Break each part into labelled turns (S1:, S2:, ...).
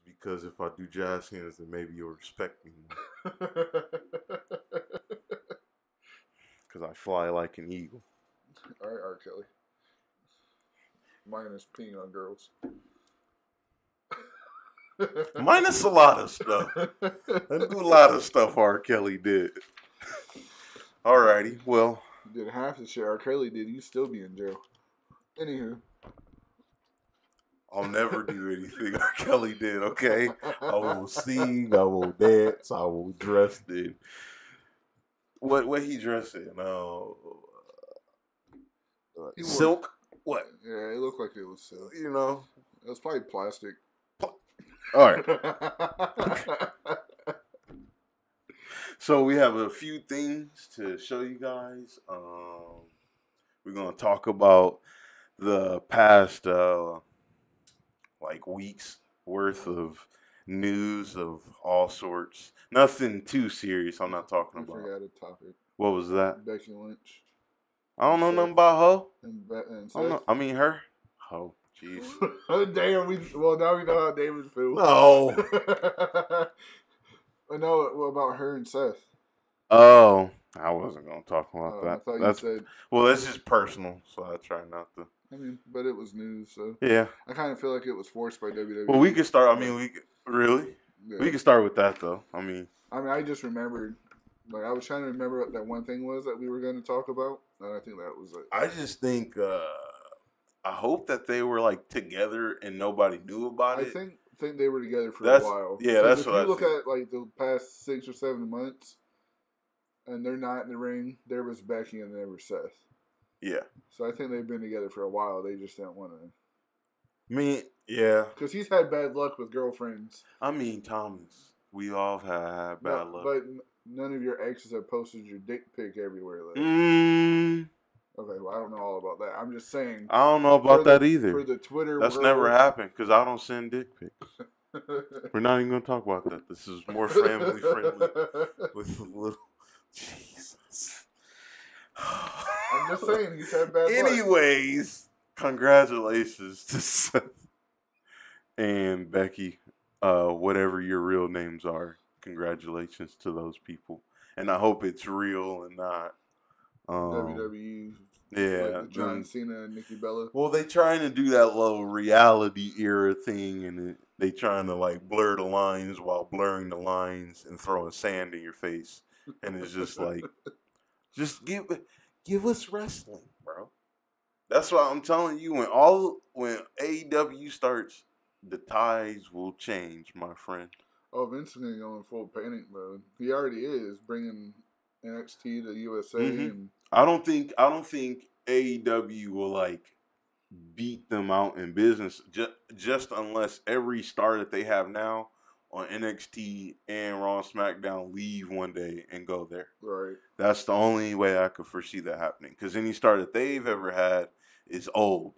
S1: because if I do jazz hands, then maybe you'll respect me more. Because I fly like an eagle.
S2: All right, R. Kelly. Minus peeing on girls.
S1: Minus a lot of stuff. I do a lot of stuff R. Kelly did. Alrighty, well.
S2: You did half the shit R. Kelly did, you still be in jail. Anywho.
S1: I'll never do anything R. Kelly did, okay? I will sing, I will dance, I will dress in. What he dressed in? Silk? What?
S2: Yeah, it looked like it was silk.
S1: You know?
S2: It was probably plastic.
S1: Alright. So we have a few things to show you guys. We're going to talk about the past weeks worth of news of all sorts. Nothing too serious. I'm not talking about.
S2: I forgot a topic.
S1: What was that?
S2: Becky Lynch.
S1: I don't know nothing about her.
S2: And
S1: her. Oh, jeez.
S2: Damn. Now we know how David feels.
S1: No.
S2: I know about her and Seth.
S1: Oh, I wasn't gonna talk about that.
S2: I thought you said.
S1: Well, that's just personal, so I try not to.
S2: I mean, but it was news, so
S1: yeah.
S2: I kind of feel like it was forced by WWE.
S1: Well, we could start. Really?
S2: Yeah.
S1: We could start with that though.
S2: I just remembered. Like I was trying to remember what that one thing was that we were going to talk about, and I think that was it.
S1: I just think. I hope that they were like together and nobody knew about it.
S2: I think they were together for a while.
S1: Yeah, that's what I think.
S2: If you look at like the past 6 or 7 months, and they're not in the ring, there was Becky and there was Seth.
S1: Yeah.
S2: So I think they've been together for a while. They just didn't want
S1: to. Yeah.
S2: Because he's had bad luck with girlfriends.
S1: Thomas, we all have had bad luck.
S2: But none of your exes have posted your dick pic everywhere. Okay, well, I don't know all about that. I'm just saying.
S1: I don't know about that either.
S2: For the Twitter
S1: That's never happened because I don't send dick pics. We're not even going to talk about that. This is more family friendly. With little... Jesus.
S2: I'm just saying, he's had bad luck.
S1: Anyways, congratulations to Seth and Becky. Whatever your real names are, congratulations to those people. And I hope it's real and not...
S2: WWE.
S1: Yeah.
S2: Like John Cena and Nikki Bella.
S1: Well, they trying to do that little reality era thing, and they trying to like blur the lines while blurring the lines and throwing sand in your face. And it's just like, just give us wrestling, bro. That's why I'm telling you, when AEW starts, the tides will change, my friend.
S2: Oh, Vince is gonna go in full panic mode. He already is bringing NXT to USA. And
S1: I don't think AEW will like beat them out in business just unless every star that they have now on NXT and Raw and SmackDown leave one day and go there.
S2: Right.
S1: That's the only way I could foresee that happening. Because any star that they've ever had is old.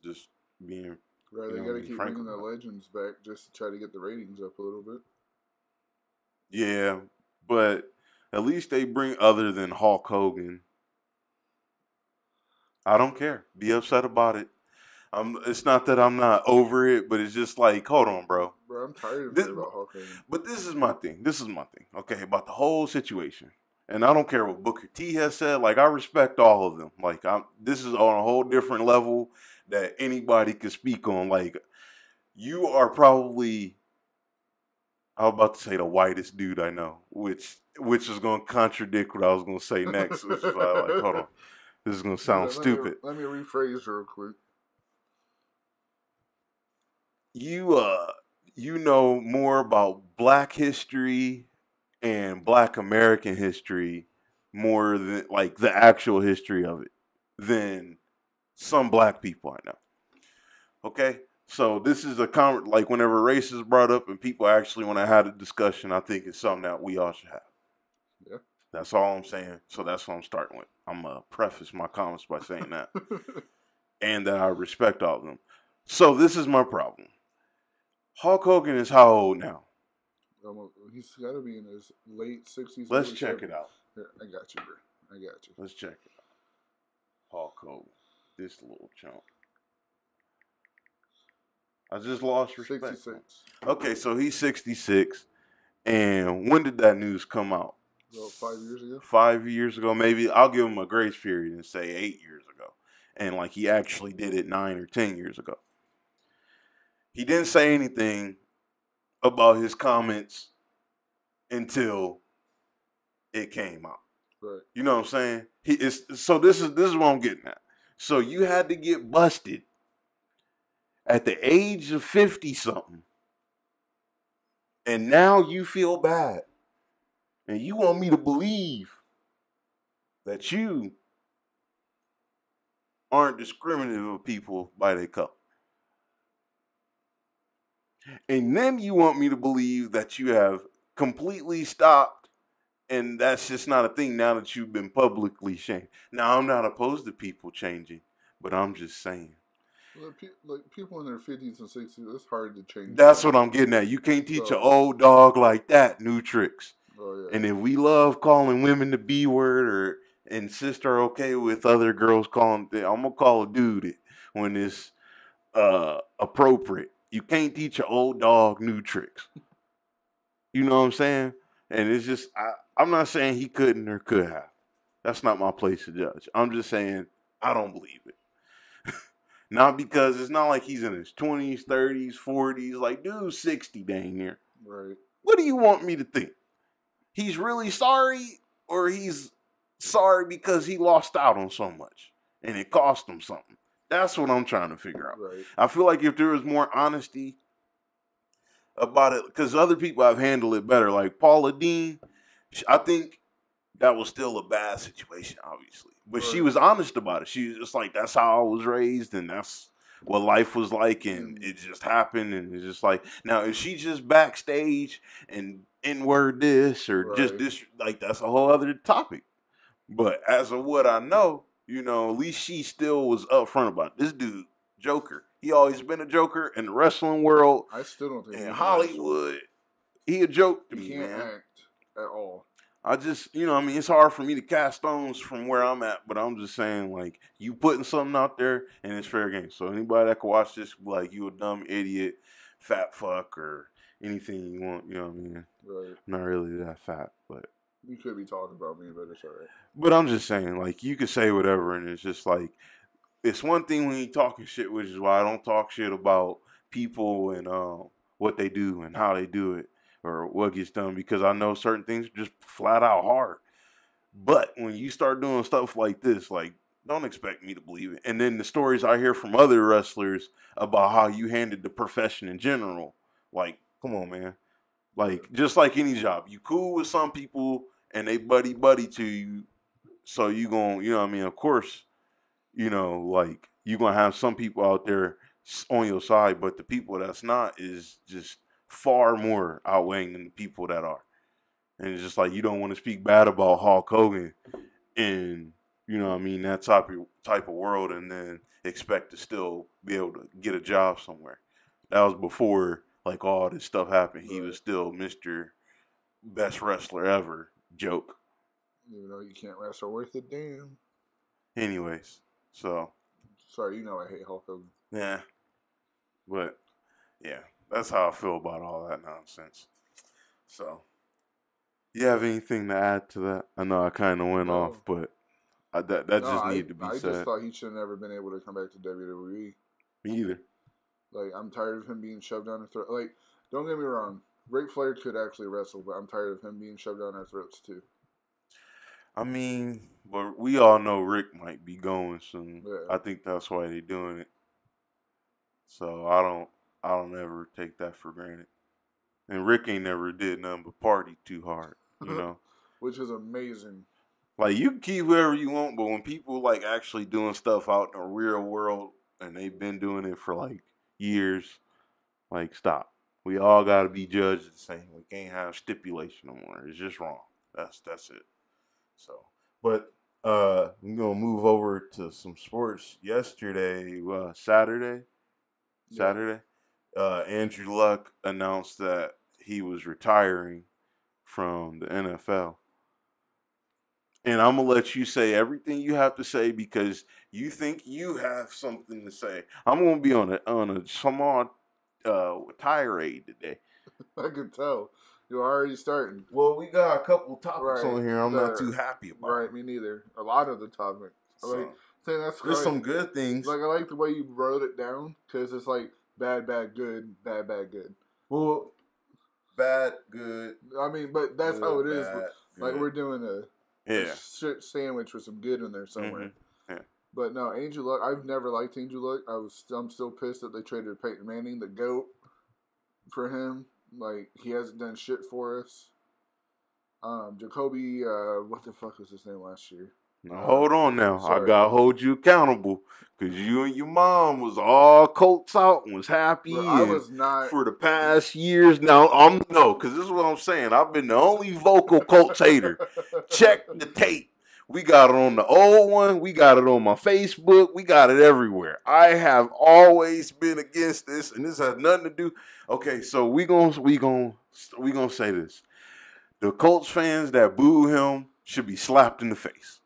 S1: Just being.
S2: Right. They got to keep bringing the legends back just to try to get the ratings up a little bit.
S1: Yeah, but at least they bring other than Hulk Hogan. I don't care. Be upset about it. It's not that I'm not over it, but it's just like, hold on, bro.
S2: Bro, I'm tired of hearing about Hulk Hogan.
S1: But this is my thing. Okay, about the whole situation. And I don't care what Booker T has said. Like, I respect all of them. Like, this is on a whole different level that anybody could speak on. Like, you are probably, I was about to say the whitest dude I know, which is going to contradict what I was going to say next. Which is why I'm like, hold on. This is going to sound stupid.
S2: Let me rephrase real quick.
S1: You know more about Black history and Black American history more than like the actual history of it than some Black people I know. Okay? So this is like whenever race is brought up and people actually want to have a discussion, I think it's something that we all should have.
S2: Yeah.
S1: That's all I'm saying. So that's what I'm starting with. I'm going to preface my comments by saying that. And that I respect all of them. So this is my problem. Hulk Hogan is how old now?
S2: He's got to be in his late 60s.
S1: Let's check it out.
S2: Here, I got you, bro. I got you.
S1: Let's check it out. Hulk Hogan. This little chunk. I just lost respect.
S2: 66.
S1: Okay, so he's 66. And when did that news come out?
S2: Well, 5 years ago?
S1: 5 years ago, maybe. I'll give him a grace period and say 8 years ago. And like he actually did it 9 or 10 years ago. He didn't say anything about his comments until it came out.
S2: Right.
S1: You know what I'm saying? So this is what I'm getting at. So you had to get busted at the age of 50 something. And now you feel bad. And you want me to believe that you aren't discriminative of people by their color. And then you want me to believe that you have completely stopped and that's just not a thing now that you've been publicly shamed. Now, I'm not opposed to people changing, but I'm just saying.
S2: Like people in their 50s and 60s, it's hard to change.
S1: That's what I'm getting at. You can't teach an old dog like that new tricks.
S2: Oh, yeah.
S1: And if we love calling women the B word and sister are okay with other girls calling, I'm going to call a dude it when it's appropriate. You can't teach an old dog new tricks. You know what I'm saying? And it's just, I'm not saying he couldn't or could have. That's not my place to judge. I'm just saying I don't believe it. Not because it's not like he's in his 20s, 30s, 40s. Like, dude's 60 dang near.
S2: Right.
S1: What do you want me to think? He's really sorry, or he's sorry because he lost out on so much and it cost him something? That's what I'm trying to figure out.
S2: Right.
S1: I feel like if there was more honesty about it, because other people have handled it better. Like Paula Deen, I think that was still a bad situation, obviously. But she was honest about it. She was just like, that's how I was raised, and that's what life was like, and it just happened, and it's just like, now, if she just backstage and N-word this, or just this, like, that's a whole other topic. But as of what I know, you know, at least she still was upfront about it. This dude, Joker, he always been a joker in the wrestling world.
S2: I still don't think
S1: in Hollywood, he a joke to me,
S2: man. He can't act at all.
S1: I just, you know, I mean, it's hard for me to cast stones from where I'm at, but I'm just saying, like, you putting something out there, and it's fair game. So anybody that can watch this, like, you a dumb idiot, fat fuck, or anything you want, you know what I mean?
S2: Right.
S1: I'm not really that fat, but.
S2: You could be talking about me, but it's all right.
S1: But I'm just saying, like, you could say whatever, and it's just like, it's one thing when you're talking shit, which is why I don't talk shit about people and what they do and how they do it, or what gets done, because I know certain things are just flat out hard. But when you start doing stuff like this, like, don't expect me to believe it. And then the stories I hear from other wrestlers about how you handled the profession in general, like, come on, man. Like, just like any job, you cool with some people and they buddy to you, so you gonna, you know what I mean, of course, you know, like, you gonna have some people out there on your side, but the people that's not is just far more outweighing than the people that are. And it's just like, you don't want to speak bad about Hulk Hogan in, you know what I mean, that type of world, and then expect to still be able to get a job somewhere. That was before, like, all this stuff happened. He was still Mr. Best Wrestler Ever joke.
S2: You know, you can't wrestle worth a damn.
S1: Anyways, so.
S2: Sorry, you know I hate Hulk Hogan.
S1: Yeah. But, yeah, that's how I feel about all that nonsense. So, you have anything to add to that? I know I kind of went off, but that just needed to be said.
S2: I just thought he should have never been able to come back to WWE.
S1: Me either.
S2: Like, I'm tired of him being shoved down our throat. Like, don't get me wrong. Ric Flair could actually wrestle, but I'm tired of him being shoved down our throats, too. I
S1: mean, but we all know Rick might be going soon.
S2: Yeah.
S1: I think that's why they're doing it. So I don't ever take that for granted. And Rick ain't never did nothing but party too hard, you know?
S2: Which is amazing.
S1: Like, you can keep whoever you want, but when people, like, actually doing stuff out in the real world, and they've been doing it for, like, years, like, stop. We all got to be judged the same. We can't have stipulation no more. It's just wrong. That's it. So, but we're going to move over to some sports. Yesterday, Saturday, Andrew Luck announced that he was retiring from the NFL. And I'm going to let you say everything you have to say because you think you have something to say. I'm going to be on a small tirade today.
S2: I can tell. You're already starting.
S1: Well, we got a couple topics
S2: Right.
S1: on here I'm not too happy about.
S2: Right, me neither. A lot of the topics.
S1: So,
S2: That's
S1: there's some good things.
S2: Like, I like the way you wrote it down, because it's like bad, bad, good, bad, bad, good.
S1: Well, bad, good.
S2: I mean, but that's good, how it is.
S1: Bad,
S2: like, we're doing a shit sandwich with some good in there somewhere.
S1: Mm-hmm. Yeah.
S2: But no, Andrew Luck, I've never liked Andrew Luck. I'm still pissed that they traded Peyton Manning, the GOAT, for him. Like, he hasn't done shit for us. Jacoby, what the fuck was his name last year?
S1: Now, hold on now. Sorry. I got to hold you accountable, because you and your mom was all Colts out and was happy.
S2: Bro, I was not.
S1: For the past years. Now, because this is what I'm saying. I've been the only vocal Colts hater. Check the tape. We got it on the old one. We got it on my Facebook. We got it everywhere. I have always been against this, and this has nothing to do. Okay, so we gonna say this. The Colts fans that boo him should be slapped in the face.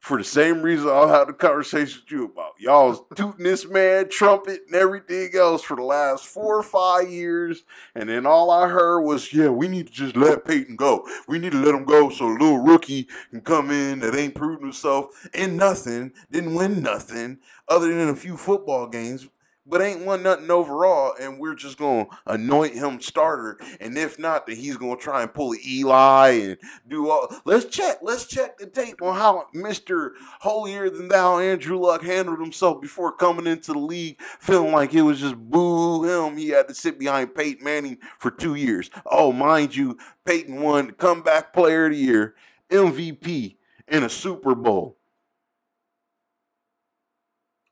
S1: For the same reason I'll have the conversation with you about. Y'all was tooting this man, trumpet, and everything else for the last 4 or 5 years. And then all I heard was, yeah, we need to just let Peyton go. We need to let him go so a little rookie can come in that ain't proved himself in nothing, didn't win nothing other than a few football games, but ain't won nothing overall, and we're just going to anoint him starter. And if not, then he's going to try and pull an Eli and do all. Let's check the tape on how Mr. Holier-than-thou Andrew Luck handled himself before coming into the league, feeling like it was just boo him. He had to sit behind Peyton Manning for 2 years. Oh, mind you, Peyton won the Comeback Player of the Year, MVP, in a Super Bowl.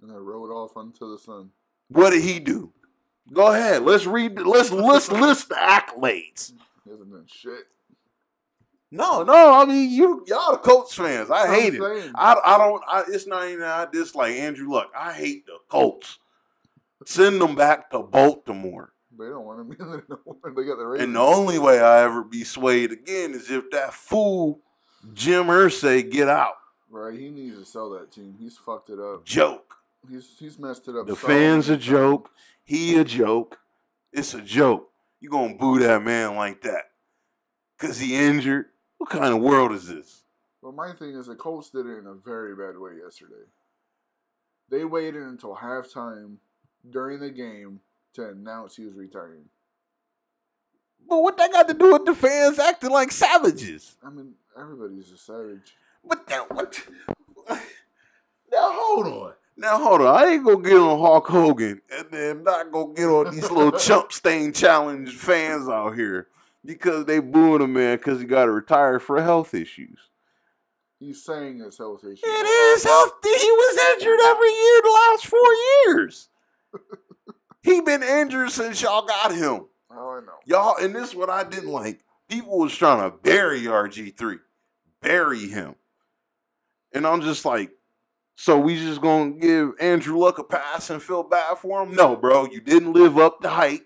S2: And I rode off onto the sun.
S1: What did he do? Go ahead. Let's read. Let's list the accolades.
S2: He hasn't done shit.
S1: No. I mean, y'all the Colts fans. I hate it. I don't. It's not even I dislike Andrew Luck. I hate the Colts. Send them back to Baltimore.
S2: They don't want him in there no more. They got the Ravens.
S1: And the only way I ever be swayed again is if that fool Jim Irsay get out.
S2: Right. He needs to sell that team. He's fucked it up.
S1: Joke.
S2: He's messed it up.
S1: The fans a joke. He a joke. It's a joke. You gonna boo that man like that because he injured? What kind of world is this?
S2: Well, my thing is the Colts did it in a very bad way yesterday. They waited until halftime during the game to announce he was retiring.
S1: But what that got to do with the fans acting like savages?
S2: I mean, everybody's a savage.
S1: But now what? Now hold on. I ain't gonna get on Hulk Hogan and then not gonna get on these little chump stain challenge fans out here because they booing a man because he got to retire for health issues.
S2: He's saying it's health issues.
S1: It is health. He was injured every year the last 4 years. He been injured since y'all got him.
S2: Oh, I know.
S1: Y'all, and this is what I didn't like. People was trying to bury RG3. Bury him. And I'm just like, so we just going to give Andrew Luck a pass and feel bad for him? No, bro. You didn't live up to height.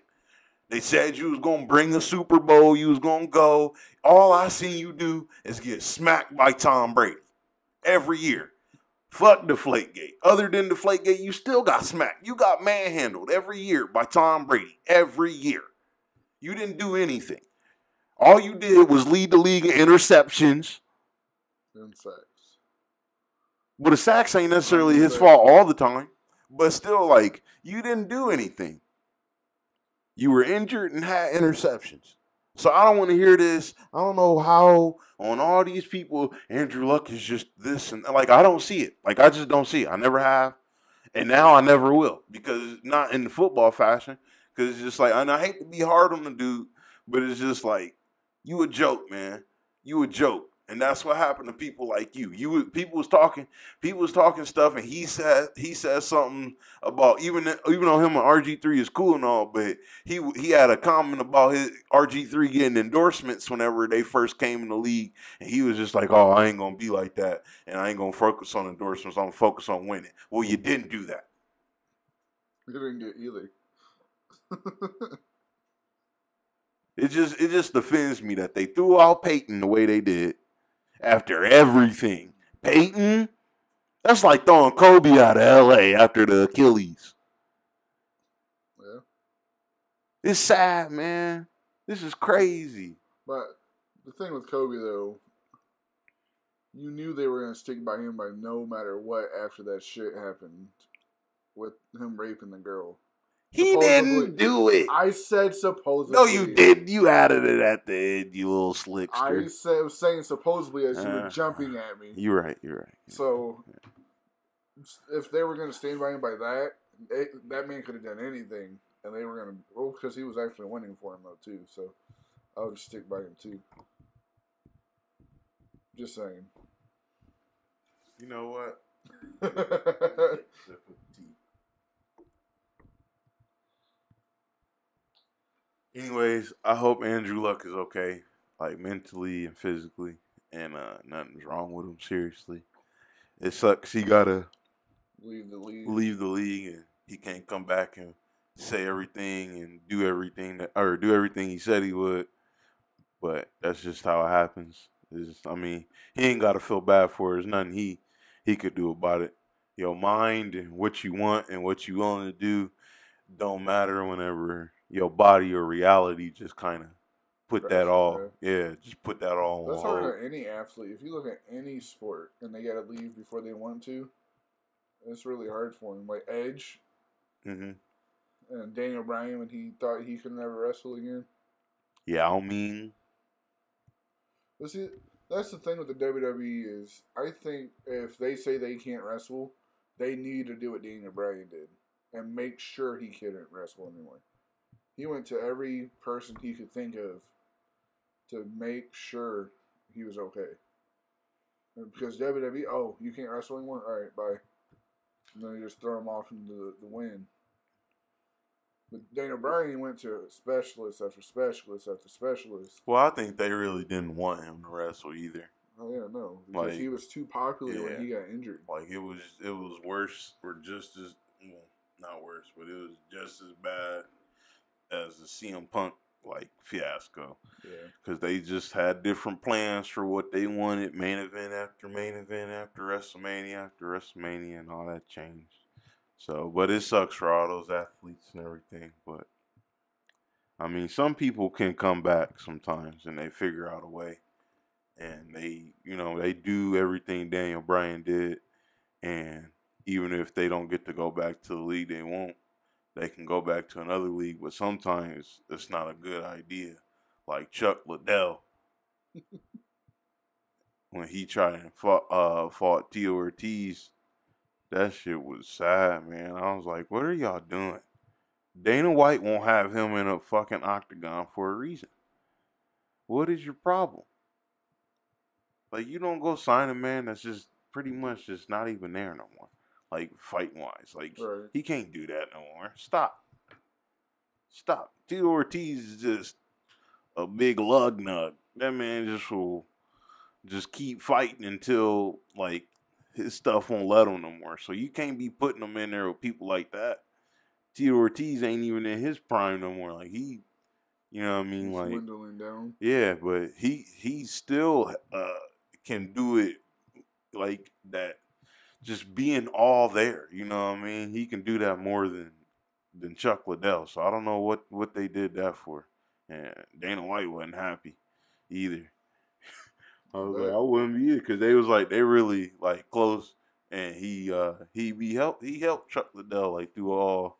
S1: They said you was going to bring a Super Bowl. You was going to go. All I seen you do is get smacked by Tom Brady every year. Fuck Deflategate. Other than Deflategate, you still got smacked. You got manhandled every year by Tom Brady. Every year. You didn't do anything. All you did was lead the league in interceptions.
S2: And sacks.
S1: But the sacks ain't necessarily his fault all the time. But still, like, you didn't do anything. You were injured and had interceptions. So I don't want to hear this. I don't know how on all these people, Andrew Luck is just this. And like, I don't see it. Like, I just don't see it. I never have. And now I never will. Because not in the football fashion. Because it's just like, and I hate to be hard on the dude. But it's just like, you a joke, man. You a joke. And that's what happened to people like you. People was talking stuff, and he said something about even though him and RG3 is cool and all, but he had a comment about his RG3 getting endorsements whenever they first came in the league, and he was just like, "Oh, I ain't gonna be like that, and I ain't gonna focus on endorsements. I'm gonna focus on winning." Well, you didn't do that.
S2: You didn't get either.
S1: It just offends me that they threw out Peyton the way they did. After everything. Peyton? That's like throwing Kobe out of L.A. after the Achilles. It's sad, man. This is crazy.
S2: But the thing with Kobe, though, you knew they were going to stick by him by no matter what after that shit happened with him raping the girl.
S1: He didn't do it.
S2: I said supposedly.
S1: No, you did. You added it at the end, you little slickster.
S2: I was saying supposedly as you were jumping at me.
S1: You're right.
S2: So, if they were going to stand by him by that, that man could have done anything. And they were going to, well, because he was actually winning for him, though, too. So, I would stick by him, too. Just saying.
S1: You know what? Anyways, I hope Andrew Luck is okay, like mentally and physically, and nothing's wrong with him. Seriously, it sucks. He gotta
S2: leave the
S1: league, and he can't come back and say everything and do everything he said he would. But that's just how it happens. I mean, he ain't gotta feel bad for it. There's nothing he could do about it. Your mind and what you want and what you willing to do don't matter whenever your body or reality just kind of put that all. Yeah, just put that all.
S2: That's hard on any athlete. If you look at any sport and they got to leave before they want to, it's really hard for them. Like Edge, and Daniel Bryan when he thought he could never wrestle again.
S1: Yeah, I mean.
S2: But see, that's the thing with the WWE is I think if they say they can't wrestle, they need to do what Daniel Bryan did and make sure he couldn't wrestle anymore. He went to every person he could think of to make sure he was okay. Because WWE, oh, you can't wrestle anymore? All right, bye. And then they just throw him off into the wind. But Daniel Bryan went to specialist after specialist after specialist.
S1: Well, I think they really didn't want him to wrestle either.
S2: Oh yeah, no, because he was too popular when he got injured.
S1: Like it was worse, or just as not worse, but it was just as bad as the CM Punk fiasco. Yeah, because they just had different plans for what they wanted, main event after WrestleMania, and all that changed. So, but it sucks for all those athletes and everything. But I mean, some people can come back sometimes, and they figure out a way. And they do everything Daniel Bryan did, and even if they don't get to go back to the league, they won't. They can go back to another league, but sometimes it's not a good idea. Like Chuck Liddell, when he tried and fought Tito Ortiz, that shit was sad, man. I was like, what are y'all doing? Dana White won't have him in a fucking octagon for a reason. What is your problem? Like, you don't go sign a man that's just pretty much just not even there no more. Like, fighting-wise. Like, He can't do that no more. Stop. Tito Ortiz is just a big lug nug. That man just will just keep fighting until, like, his stuff won't let him no more. So you can't be putting him in there with people like that. Tito Ortiz ain't even in his prime no more. Like, he, you know what I mean? Like,
S2: dwindling down.
S1: Yeah, but he still can do it like that, just being all there. You know what I mean? He can do that more than Chuck Liddell. So I don't know what they did that for. And Dana White wasn't happy either. I was like, I wouldn't be either, because they was like, they really like close, and he helped Chuck Liddell like throughout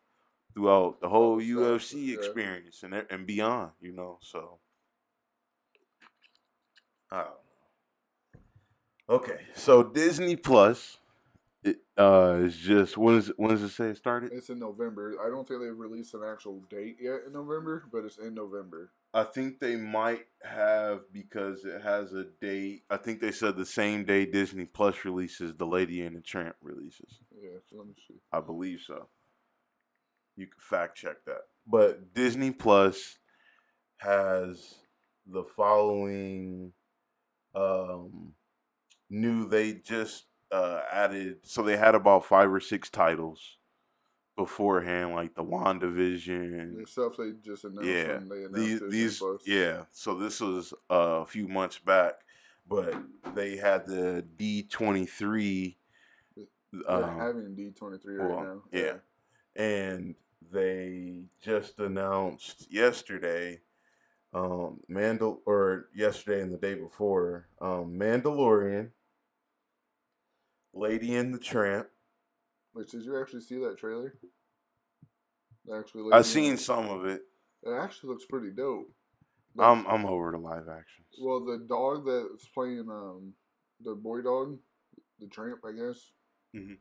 S1: the whole UFC experience and beyond, so I don't know. Okay, so Disney Plus, is just when does it say it started?
S2: It's in November. I don't think they've released an actual date yet in November, but it's in November.
S1: I think they might have, because it has a date. I think they said the same day Disney Plus releases, The Lady and the Tramp releases.
S2: Yeah, so let me see.
S1: I believe so. You can fact check that. But Disney Plus has the following they just added, so they had about 5 or 6 titles beforehand, like the WandaVision.
S2: The stuff they just announced.
S1: Yeah,
S2: when they announced these Plus.
S1: Yeah. So this was a few months back, but they had the D23.
S2: They're having D23 right now.
S1: Yeah, and they just announced yesterday, yesterday and the day before, Mandalorian, Lady and the Tramp.
S2: Which, did you actually see that trailer? Actually,
S1: I've seen some of it.
S2: It actually looks pretty dope. Like,
S1: I'm over the live actions.
S2: well, the dog that's playing the boy dog, the tramp, I guess.
S1: Mm-hmm.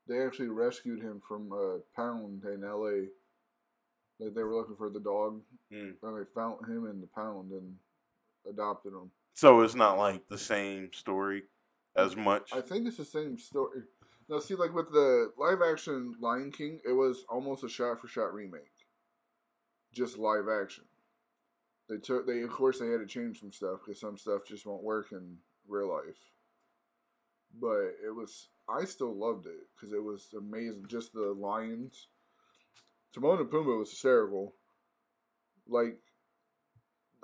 S2: They actually rescued him from a pound in L.A. Like, they were looking for the dog, and they found him in the pound and adopted him.
S1: So it's not like the same story as much.
S2: I think it's the same story. Now, see, like with the live action Lion King, it was almost a shot for shot remake, just live action. Of course they had to change some stuff because some stuff just won't work in real life. But I still loved it because it was amazing. Just the lions. Timon and Pumbaa was hysterical. Like,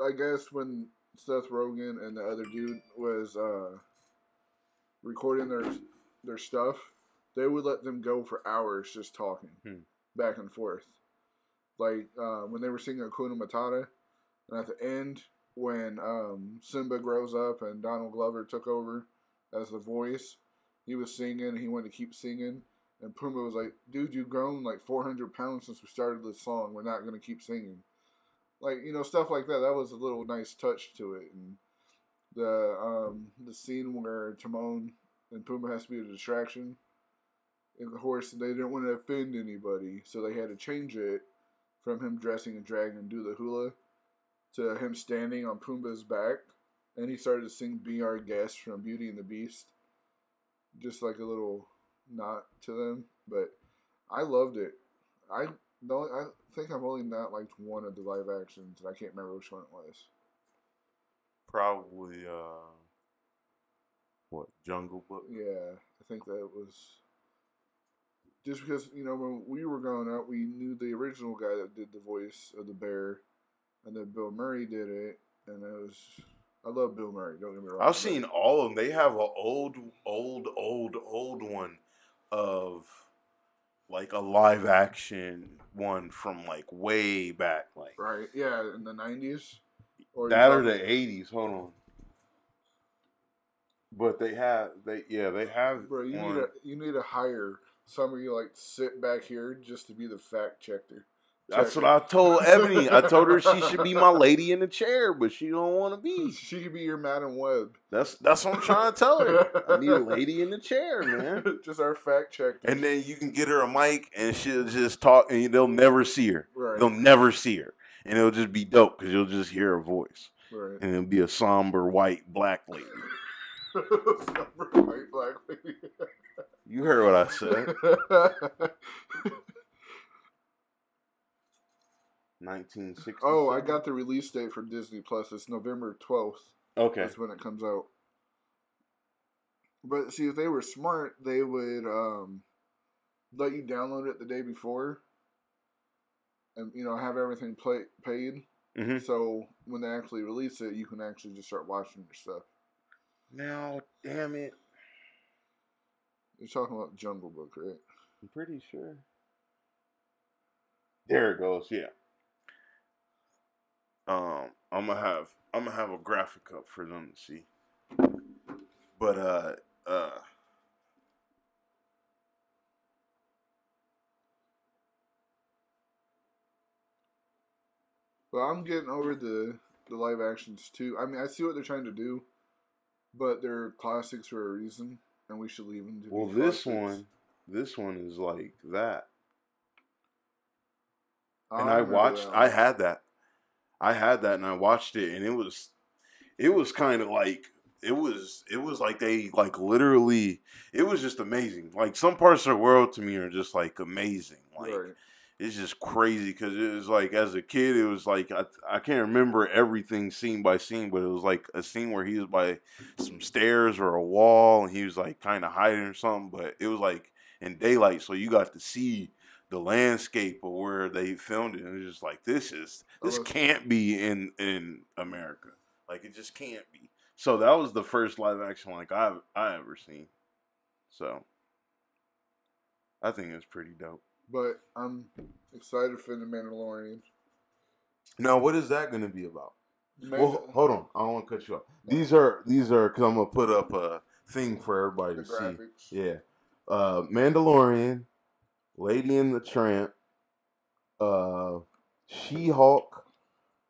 S2: I guess when Seth Rogen and the other dude was recording their stuff, they would let them go for hours just talking back and forth. Like when they were singing Hakuna Matata, and at the end when Simba grows up and Donald Glover took over as the voice, he was singing. He wanted to keep singing. And Pumbaa was like, dude, you've grown like 400 pounds since we started this song. We're not going to keep singing. Like, stuff like that. That was a little nice touch to it. And the scene where Timon and Pumbaa has to be a distraction. And of course, they didn't want to offend anybody. So they had to change it from him dressing a dragon and do the hula to him standing on Pumbaa's back. And he started to sing Be Our Guest from Beauty and the Beast. Just like a little nod to them. But I loved it. I think I've only not liked one of the live actions, and I can't remember which one it was.
S1: Probably, Jungle Book?
S2: Yeah, I think that was... Just because, when we were growing up, we knew the original guy that did the voice of the bear, and then Bill Murray did it, and it was... I love Bill Murray, don't get me wrong.
S1: I've seen all of them. They have an old one of... like a live action one from like way back, like
S2: right, yeah, in the 90s, or
S1: the 80s. Hold on, but they have.
S2: Bro, you need to hire somebody like sit back here just to be the fact checker.
S1: That's what I told Ebony. I told her she should be my lady in the chair, but she don't want to be.
S2: She could be your Madam Web.
S1: That's what I'm trying to tell her. I need a lady in the chair, man.
S2: Just our fact checker.
S1: And then you can get her a mic, and she'll just talk, and they'll never see her.
S2: Right.
S1: They'll never see her, and it'll just be dope because you'll just hear her voice.
S2: Right.
S1: And it'll be a somber white black lady.
S2: Somber white black lady.
S1: You heard what I said. 1960.
S2: Oh, I got the release date for Disney Plus. It's November 12th.
S1: Okay.
S2: That's when it comes out. But see, if they were smart, they would let you download it the day before, and have everything paid.
S1: Mm-hmm.
S2: So when they actually release it, you can actually just start watching your stuff.
S1: Now, damn it!
S2: You're talking about Jungle Book, right?
S1: I'm pretty sure. There it goes. Yeah. I'm gonna have a graphic up for them to see. But
S2: But I'm getting over the live actions too. I mean, I see what they're trying to do, but they're classics for a reason, and we should leave them to be classics.
S1: This one is like that. And
S2: I
S1: had that, and I watched it, and it was kind of like it was like they like literally, it was just amazing. Like some parts of the world to me are just like amazing. Like
S2: right.
S1: It's just crazy because it was like as a kid, it was like I can't remember everything scene by scene, but it was like a scene where he was by some stairs or a wall, and he was like kind of hiding or something. But it was like in daylight, so you got to see the landscape of where they filmed it, and it was just like this can't be in America. Like it just can't be. So that was the first live action like I ever seen. So I think it's pretty dope.
S2: But I'm excited for the Mandalorian.
S1: Now, what is that going to be about? Well,
S2: Manda-
S1: hold on. I don't want to cut you off.
S2: No.
S1: These are because I'm gonna put up a thing for everybody
S2: The
S1: to see.
S2: graphics.
S1: Yeah, Mandalorian, Lady and the Tramp, She-Hulk,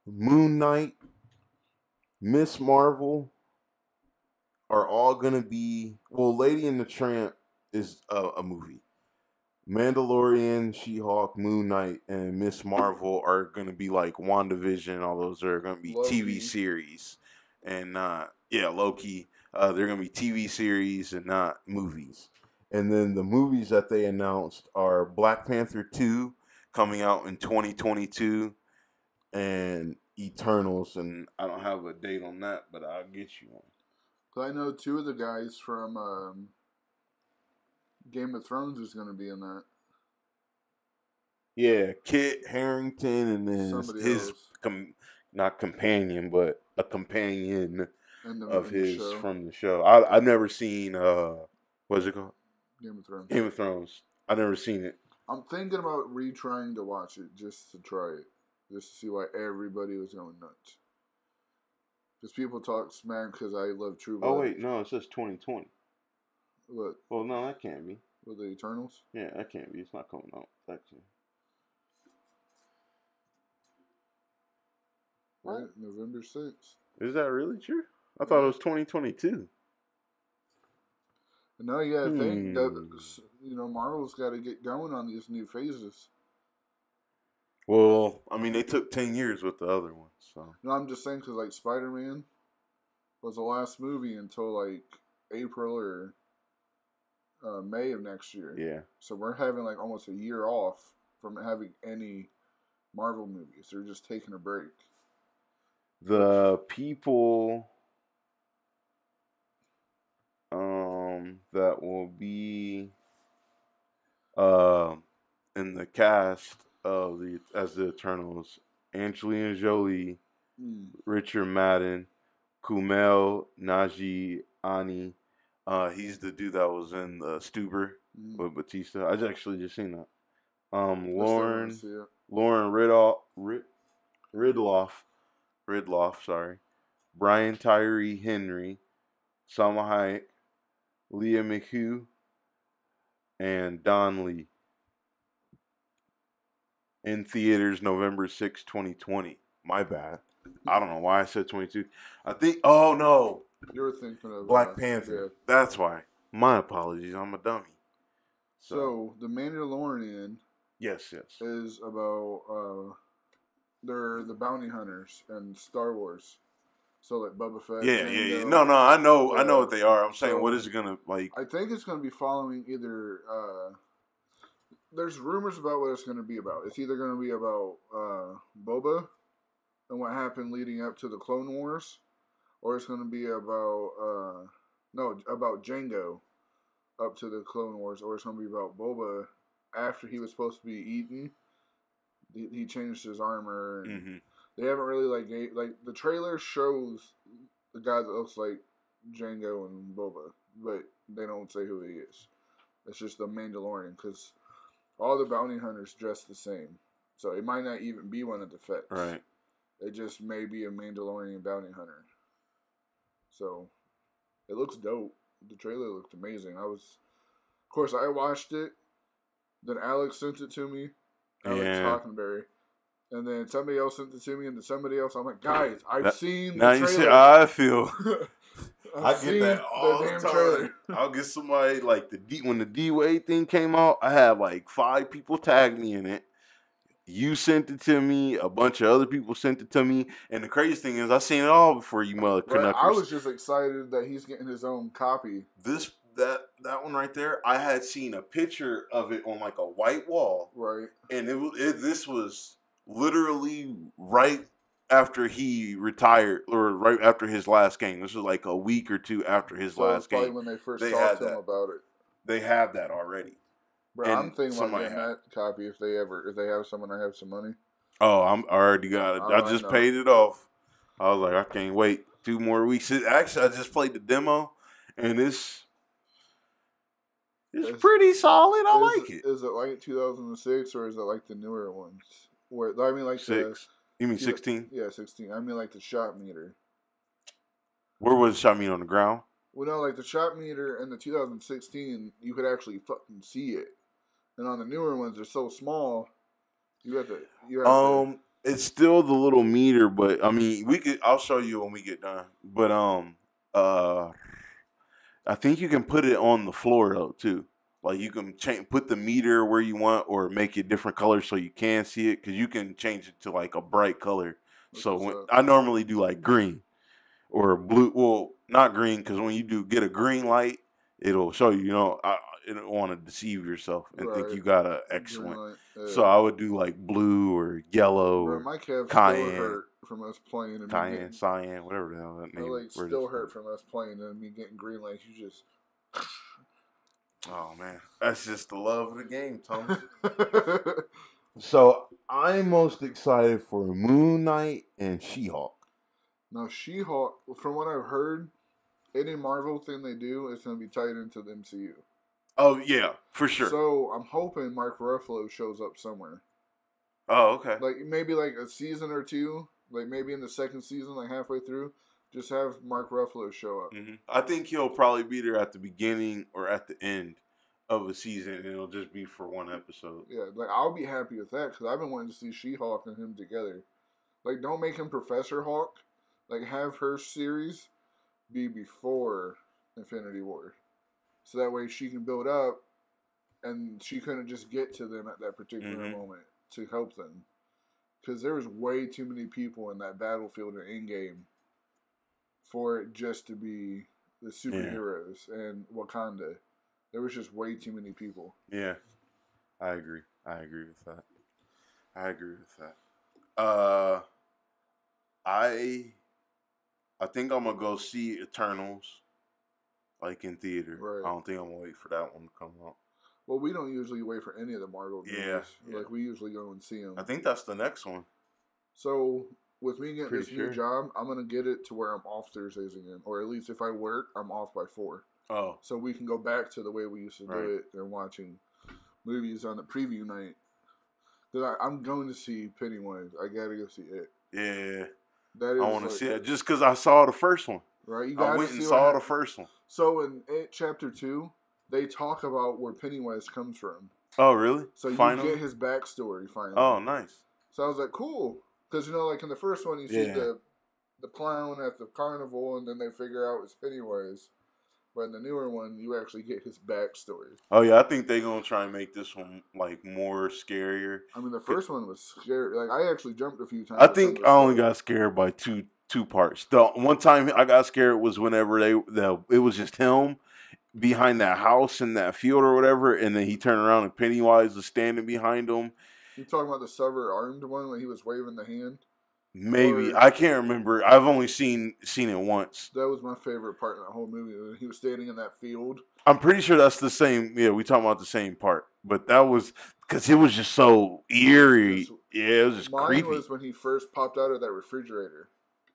S1: Moon Knight, Miss Marvel are all gonna be. Well, Lady and the Tramp is a movie. Mandalorian, She-Hulk, Moon Knight, and Miss Marvel are gonna be like WandaVision. All those are gonna be TV
S2: Loki.
S1: series, and Loki. They're gonna be TV series and not movies. And then the movies that they announced are Black Panther 2 coming out in 2022, and Eternals. And I don't have a date on that, but I'll get you one.
S2: I know two of the guys from Game of Thrones is going to be in that.
S1: Yeah, Kit Harington, and then
S2: Somebody
S1: his
S2: else.
S1: not companion, but a companion of
S2: in the
S1: his
S2: show.
S1: from the show. I've never seen what's it called?
S2: Game of Thrones.
S1: Game of Thrones. I've never seen it.
S2: I'm thinking about retrying to watch it just to try it, just to see why everybody was going nuts. Because people talk smack because I love True Blood.
S1: Oh wait, no, it says 2020.
S2: What?
S1: Well, no, that can't be.
S2: With the Eternals?
S1: Yeah, that can't be. It's not coming out. Actually.
S2: Right, November 6th.
S1: Is that really true? I thought it was 2022.
S2: No, you gotta think that Marvel's got to get going on these new phases.
S1: Well, I mean, they took 10 years with the other ones, so.
S2: No, I'm just saying because like Spider-Man was the last movie until like April or May of next year.
S1: Yeah.
S2: So we're having like almost a year off from having any Marvel movies. They're just taking a break.
S1: The people that will be in the cast of the Eternals: Angelina Jolie, Richard Madden, Kumail Nanjiani. He's the dude that was in the Stuber with Batista. I actually just seen that. Lauren Ridloff, sorry. Brian Tyree Henry, Salma Hayek, Leah McHugh, and Don Lee. In theaters November 6, 2020. My bad. I don't know why I said 22. I think, oh no.
S2: You were thinking of
S1: Black Panther. Yeah. That's why. My apologies. I'm a dummy.
S2: So The Mandalorian.
S1: Yes.
S2: Is about they're the bounty hunters in Star Wars. So like Boba Fett.
S1: Yeah. No, I know what they are. I'm saying, what is it gonna like?
S2: I think it's gonna be following either. There's rumors about what it's gonna be about. It's either gonna be about Boba and what happened leading up to the Clone Wars, or it's gonna be about about Jango up to the Clone Wars, or it's gonna be about Boba after he was supposed to be eaten. He changed his armor. And they haven't really like the trailer shows the guy that looks like Jango and Boba, but they don't say who he is. It's just the Mandalorian because all the bounty hunters dress the same, so it might not even be one of the Fetts.
S1: Right.
S2: It just may be a Mandalorian bounty hunter. So it looks dope. The trailer looked amazing. Of course, I watched it. Then Alex sent it to me. Alex Hockenberry. And then somebody else sent it to me, and then somebody else. I'm like, guys, I've seen the trailer. Now you see
S1: how I feel. I get that all
S2: the
S1: time.
S2: Trailer.
S1: I'll get somebody like when the D-Wade thing came out, I had like 5 people tag me in it. You sent it to me. A bunch of other people sent it to me. And the crazy thing is, I seen it all before you mother
S2: Right, I was just excited that he's getting his own copy.
S1: That one right there, I had seen a picture of it on like a white wall.
S2: Right.
S1: And this was literally right after he retired, or right after his last game. This was like a week or 2 after his last game.
S2: When they first talked to him about it.
S1: They have that already.
S2: Bro, I'm thinking about getting that copy if they have someone that have some money.
S1: Oh, I already got it. I just paid it off. I was like, I can't wait 2 more weeks. Actually, I just played the demo, and It's pretty solid. I like it.
S2: Is it like 2006 or is it like the newer ones? Where I mean, like
S1: Six. You mean 16?
S2: Yeah, 16. I mean, like the shot meter.
S1: Where was the shot meter on the ground?
S2: Well, no, like the shot meter in the 2016, you could actually fucking see it, and on the newer ones, they're so small. You have to.
S1: It's still the little meter, but I mean, I'll show you when we get done. But I think you can put it on the floor though too. Like you can put the meter where you want, or make it different colors so you can see it. Because you can change it to like a bright color. So I normally do like green or blue. Well, not green, because when you get a green light, it'll show you. You know, you don't want to deceive yourself and think you got an excellent. So I would do like blue or yellow.
S2: Bro,
S1: or
S2: my calves
S1: cayenne,
S2: still hurt from us playing. And
S1: cyan, whatever the hell that name.
S2: Like still hurt from us playing and me getting green lights. You just.
S1: Oh man, that's just the love of the game, Tom. So I'm most excited for Moon Knight and She-Hulk.
S2: Now She-Hulk, from what I've heard, any Marvel thing they do is going to be tied into the MCU.
S1: Oh yeah, for sure.
S2: So I'm hoping Mark Ruffalo shows up somewhere.
S1: Oh okay.
S2: Like maybe like a season or two, like maybe in the second season, like halfway through, just have Mark Ruffalo show up.
S1: Mm-hmm. I think he'll probably be there at the beginning or at the end of a season, and it'll just be for one episode.
S2: Yeah, like I'll be happy with that because I've been wanting to see She-Hulk and him together. Like, don't make him Professor Hulk. Like, have her series be before Infinity War, so that way she can build up, and she couldn't just get to them at that particular moment to help them, because there was way too many people in that battlefield in Endgame for it just to be the superheroes and Wakanda. There was just way too many people.
S1: Yeah, I agree. I agree with that. I think I'm gonna go see Eternals, like in theater.
S2: Right.
S1: I don't think I'm gonna wait for that one to come out.
S2: Well, we don't usually wait for any of the Marvel movies. Yeah. Like we usually go and see them.
S1: I think that's the next one.
S2: So with me getting this new job, I'm gonna get it to where I'm off Thursdays again, or at least if I work, I'm off by 4.
S1: Oh.
S2: So we can go back to the way we used to do it and watching movies on the preview night. Because I'm going to see Pennywise. I gotta go see it.
S1: Yeah.
S2: That is
S1: I want to see it just because I saw the first one.
S2: Right.
S1: I went and saw the first one.
S2: So in It Chapter 2, they talk about where Pennywise comes from.
S1: Oh, really?
S2: So you get his backstory finally.
S1: Oh, nice.
S2: So I was like, cool. Because, like in the first one, you see the clown at the carnival, and then they figure out it's Pennywise. But in the newer one, you actually get his backstory.
S1: Oh, yeah. I think they're going to try and make this one, like, more scarier.
S2: I mean, the first one was scary. Like, I actually jumped a few times.
S1: I think I only got scared by two parts. The one time I got scared was whenever it was just him behind that house in that field or whatever, and then he turned around and Pennywise was standing behind him.
S2: You talking about the severed armed one when he was waving the hand?
S1: Maybe. I can't remember. I've only seen it once.
S2: That was my favorite part in that whole movie. When he was standing in that field.
S1: I'm pretty sure that's the same. Yeah, we talking about the same part. But that was because it was just so eerie. It was just creepy.
S2: Mine was when he first popped out of that refrigerator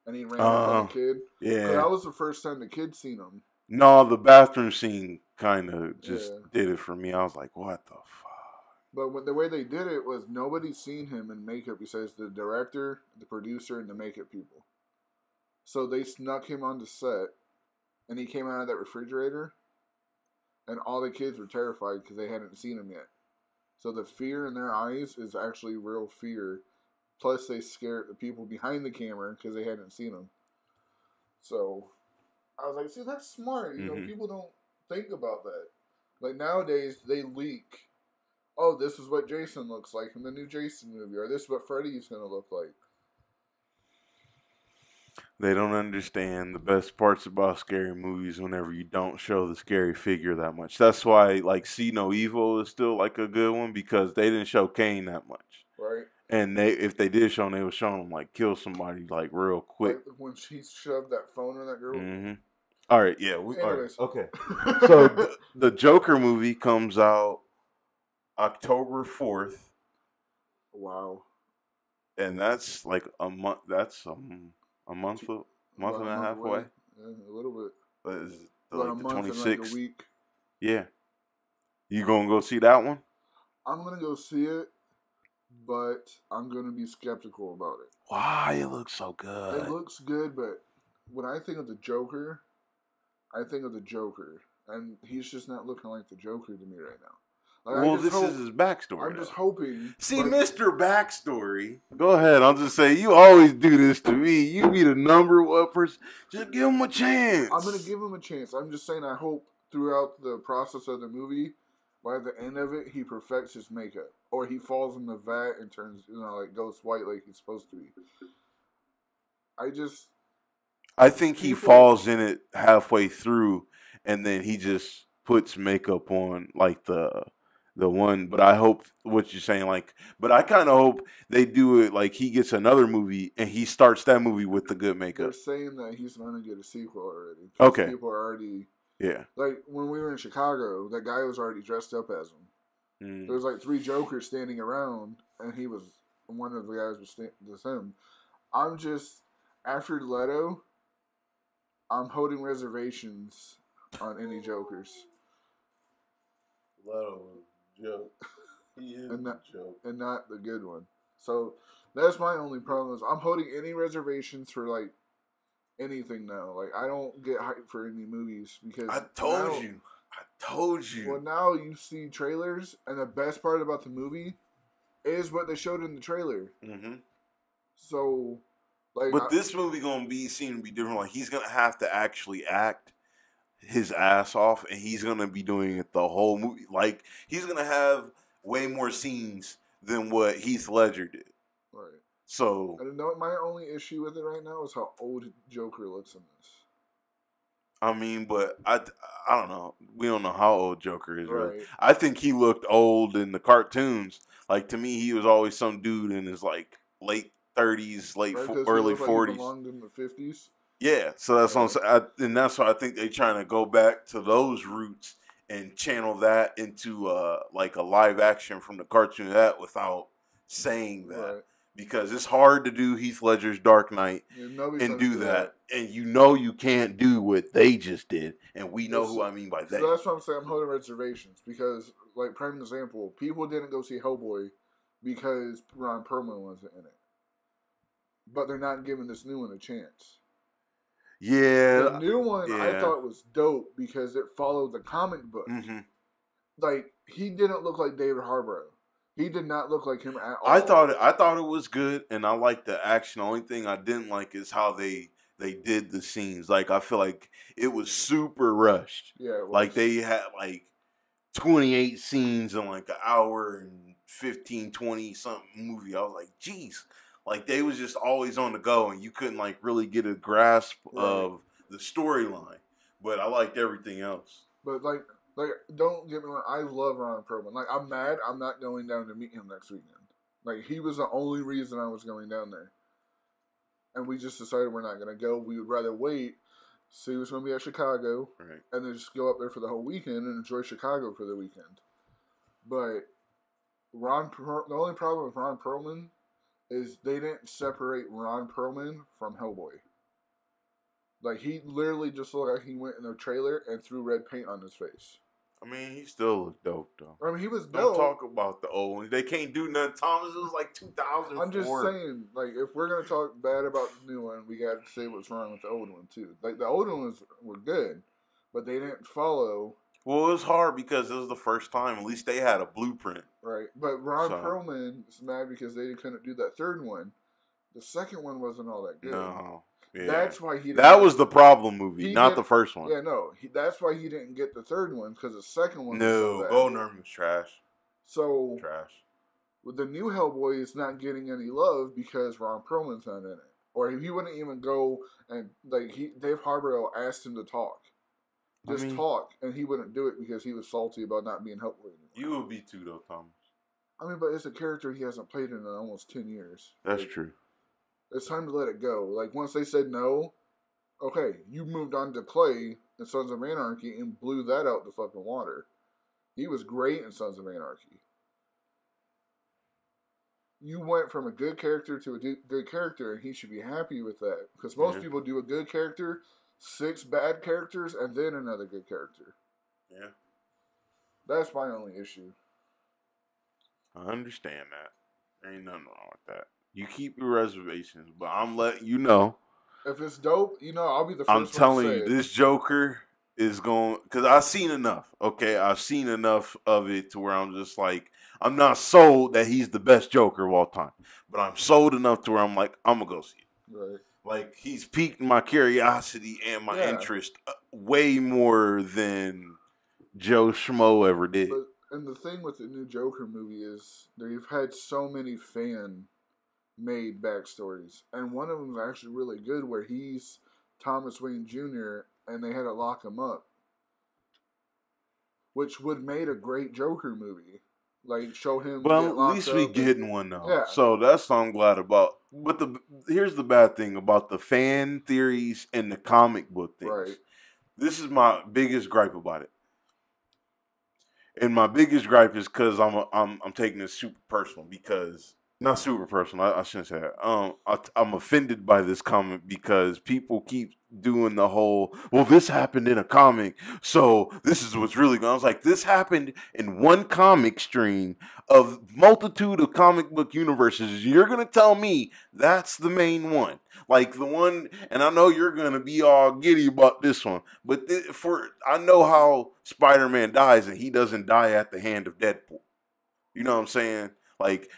S2: and he ran up on the kid.
S1: Yeah.
S2: That was the first time the kid seen him.
S1: No, the bathroom scene kind of just did it for me. I was like, what the fuck?
S2: But the way they did it was nobody seen him in makeup besides the director, the producer, and the makeup people. So they snuck him onto set, and he came out of that refrigerator, and all the kids were terrified because they hadn't seen him yet. So the fear in their eyes is actually real fear. Plus, they scared the people behind the camera because they hadn't seen him. So I was like, see, that's smart. You know, people don't think about that. Like nowadays, they leak. Oh, this is what Jason looks like in the new Jason movie, or this is what Freddy's going to look like.
S1: They don't understand the best parts about scary movies whenever you don't show the scary figure that much. That's why, like, See No Evil is still, like, a good one, because they didn't show Kane that much.
S2: Right.
S1: And if they did show him, they would show him, like, kill somebody, like, real quick.
S2: Like when she shoved that phone in that girl.
S1: Mm-hmm. All right, yeah.
S2: Anyways.
S1: All right. Okay. So the Joker movie comes out October 4th.
S2: Wow.
S1: And that's like a month. That's a month and a half away.
S2: Yeah, a little bit.
S1: But it's
S2: About
S1: like
S2: a
S1: the
S2: month
S1: 26th.
S2: and like a week.
S1: Yeah. You gonna go see that one?
S2: I'm gonna go see it, but I'm gonna be skeptical about it.
S1: Why? It looks so
S2: It
S1: good.
S2: looks good, but when I think of the Joker, I think of the Joker, and he's just not looking like the Joker to me right now. Like,
S1: Well, this is his backstory.
S2: I'm just hoping.
S1: See, Mr. Backstory. Go ahead. I'll just say you always do this to me. You be the number one person. Just give him a chance.
S2: I'm gonna give him a chance. I'm just saying. I hope throughout the process of the movie, by the end of it, he perfects his makeup, or he falls in the vat and turns, like goes white like he's supposed to be.
S1: I think he falls in it halfway through, and then he just puts makeup on, like the one. But I hope what you're saying, like, but I kind of hope they do it like he gets another movie and he starts that movie with the good makeup.
S2: They're saying that he's going to get a sequel already.
S1: Okay.
S2: People are already.
S1: Yeah.
S2: Like when we were in Chicago, that guy was already dressed up as him. There was like 3 Jokers standing around, and he was one of the guys was him. I'm just after Leto. I'm holding reservations on any Jokers.
S1: Leto was a joke. He is a joke.
S2: And not the good one. So that's my only problem is I'm holding any reservations for like anything now. Like I don't get hyped for any movies because
S1: I told you.
S2: Well, now you see trailers, and the best part about the movie is what they showed in the trailer.
S1: Mm-hmm.
S2: So.
S1: But this movie gonna seem to be different. Like he's gonna have to actually act his ass off, and he's gonna be doing it the whole movie. Like he's gonna have way more scenes than what Heath Ledger did.
S2: Right.
S1: So
S2: I don't know. My only issue with it right now is how old Joker looks in this.
S1: I mean, but I don't know. We don't know how old Joker is. Really.
S2: Right.
S1: I think he looked old in the cartoons. Like to me, he was always some dude in his like late 30s, early 40s.
S2: Like he belonged in the 50s.
S1: Yeah, so that's what I'm saying. And that's why I think they're trying to go back to those roots and channel that into like a live action from the cartoon without saying that. Right. Because it's hard to do Heath Ledger's Dark Knight and do that. And you can't do what they just did. And we know who I mean by they.
S2: So that's what I'm saying. I'm holding reservations because, like, prime example, people didn't go see Hellboy because Ron Perlman wasn't in it. But they're not giving this new one a chance.
S1: Yeah.
S2: The new one I thought was dope because it followed the comic book. Mm-hmm. Like, he didn't look like David Harbour. He did not look like him at all.
S1: I thought it was good, and I liked the action. The only thing I didn't like is how they did the scenes. Like, I feel like it was super rushed.
S2: Yeah, it was.
S1: Like, they had, like, 28 scenes in, like, an hour and 15, 20-something movie. I was like, geez. Like, they was just always on the go, and you couldn't, like, really get a grasp of the storyline. But I liked everything else.
S2: But, like, don't get me wrong, I love Ron Perlman. Like, I'm mad I'm not going down to meet him next weekend. Like, he was the only reason I was going down there. And we just decided we're not going to go. We would rather wait, see who's going to be at Chicago, and then just go up there for the whole weekend and enjoy Chicago for the weekend. But the only problem with Ron Perlman is they didn't separate Ron Perlman from Hellboy. Like, he literally just looked like he went in a trailer and threw red paint on his face.
S1: I mean, he still looked dope, though.
S2: I mean, he was
S1: Don't
S2: dope.
S1: talk about the old ones. They can't do nothing. Thomas, it was like 2004.
S2: I'm just saying, like, if we're going to talk bad about the new one, we got to say what's wrong with the old one, too. Like, the old ones were good, but they didn't follow.
S1: Well, it was hard because it was the first time. At least they had a blueprint.
S2: Right. But Ron Perlman is mad because they couldn't do that third one. The second one wasn't all that good.
S1: No. Yeah.
S2: That's why he.
S1: That was the problem movie, not the first one.
S2: Yeah, no. That's why he didn't get the third one because the second one.
S1: No,
S2: was
S1: Golden Army was trash.
S2: So
S1: trash.
S2: With the new Hellboy, it's not getting any love because Ron Perlman's not in it, or he wouldn't even go and Dave Harbour asked him to talk, talk, and he wouldn't do it because he was salty about not being Hellboy anymore.
S1: You would be too, though, Thomas.
S2: I mean, but it's a character he hasn't played in almost 10 years.
S1: That's true.
S2: It's time to let it go. Like, once they said no, okay, you moved on to play in Sons of Anarchy and blew that out the fucking water. He was great in Sons of Anarchy. You went from a good character to a good character, and he should be happy with that. Because most people do a good character, 6 bad characters, and then another good character.
S1: Yeah.
S2: That's my only issue.
S1: I understand that. Ain't nothing wrong with that. You keep your reservations, but I'm letting you know.
S2: If it's dope, I'll be the
S1: I'm
S2: first one to
S1: telling
S2: say
S1: you,
S2: it.
S1: this Joker is going because I've seen enough. Okay, I've seen enough of it to where I'm just like, I'm not sold that he's the best Joker of all time, but I'm sold enough to where I'm like, I'm gonna go see it.
S2: Right.
S1: Like he's piqued my curiosity and my
S2: Yeah.
S1: interest way more than Joe Schmo ever did.
S2: But and the thing with the new Joker movie is they've had so many fan-made backstories, and one of them is actually really good, where he's Thomas Wayne Jr. and they had to lock him up, which would made a great Joker movie. Like show him
S1: Well,
S2: get
S1: at
S2: locked
S1: least we
S2: up.
S1: getting one though.
S2: Yeah.
S1: So that's what I'm glad about. But here's the bad thing about the fan theories and the comic book things.
S2: Right.
S1: This is my biggest gripe about it. And my biggest gripe is because I'm taking this super personal because not super personal. I shouldn't say that. I'm offended by this comment because people keep doing the whole, well, this happened in a comic, so this is what's really going on. I was like, this happened in one comic stream of multitude of comic book universes. You're gonna tell me that's the main one, like the one, and I know you're gonna be all giddy about this one, but I know how Spider-Man dies, and he doesn't die at the hand of Deadpool. You know what I'm saying? Like